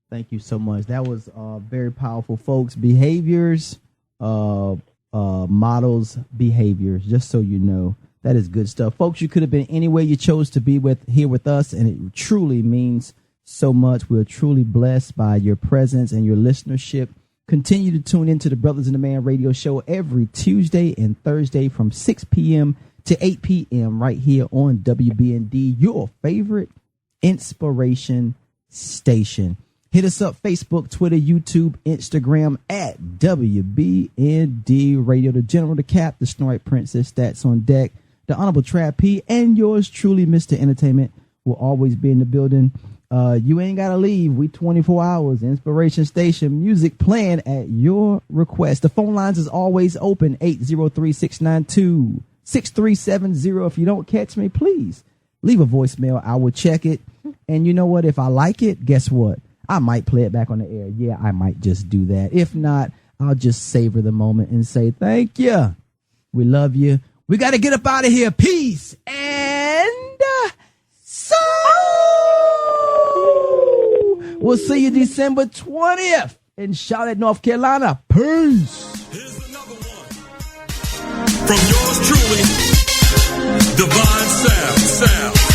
Thank you so much. That was very powerful, folks. Behaviors, models, behaviors, just so you know. That is good stuff. Folks, you could have been anywhere you chose to be here with us, and it truly means so much. We're truly blessed by your presence and your listenership. Continue to tune into the Brothers in the Man radio show every Tuesday and Thursday from 6 p.m. to 8 p.m. right here on WBND, your favorite inspiration station. Hit us up, Facebook, Twitter, YouTube, Instagram at WBND Radio. The General, the Cap, the Snoring Princess, Stats on Deck, the Honorable Trap P, and yours truly, Mr. Entertainment, will always be in the building. You ain't got to leave. We 24 hours, Inspiration Station, music playing at your request. The phone lines is always open, 803-692-6370. If you don't catch me, please leave a voicemail. I will check it. And you know what? If I like it, guess what? I might play it back on the air. Yeah, I might just do that. If not, I'll just savor the moment and say, thank you. We love you. We got to get up out of here. Peace and soul. We'll see you December 20th in Charlotte, North Carolina. Peace. Here's another one from yours truly, Divine Sound.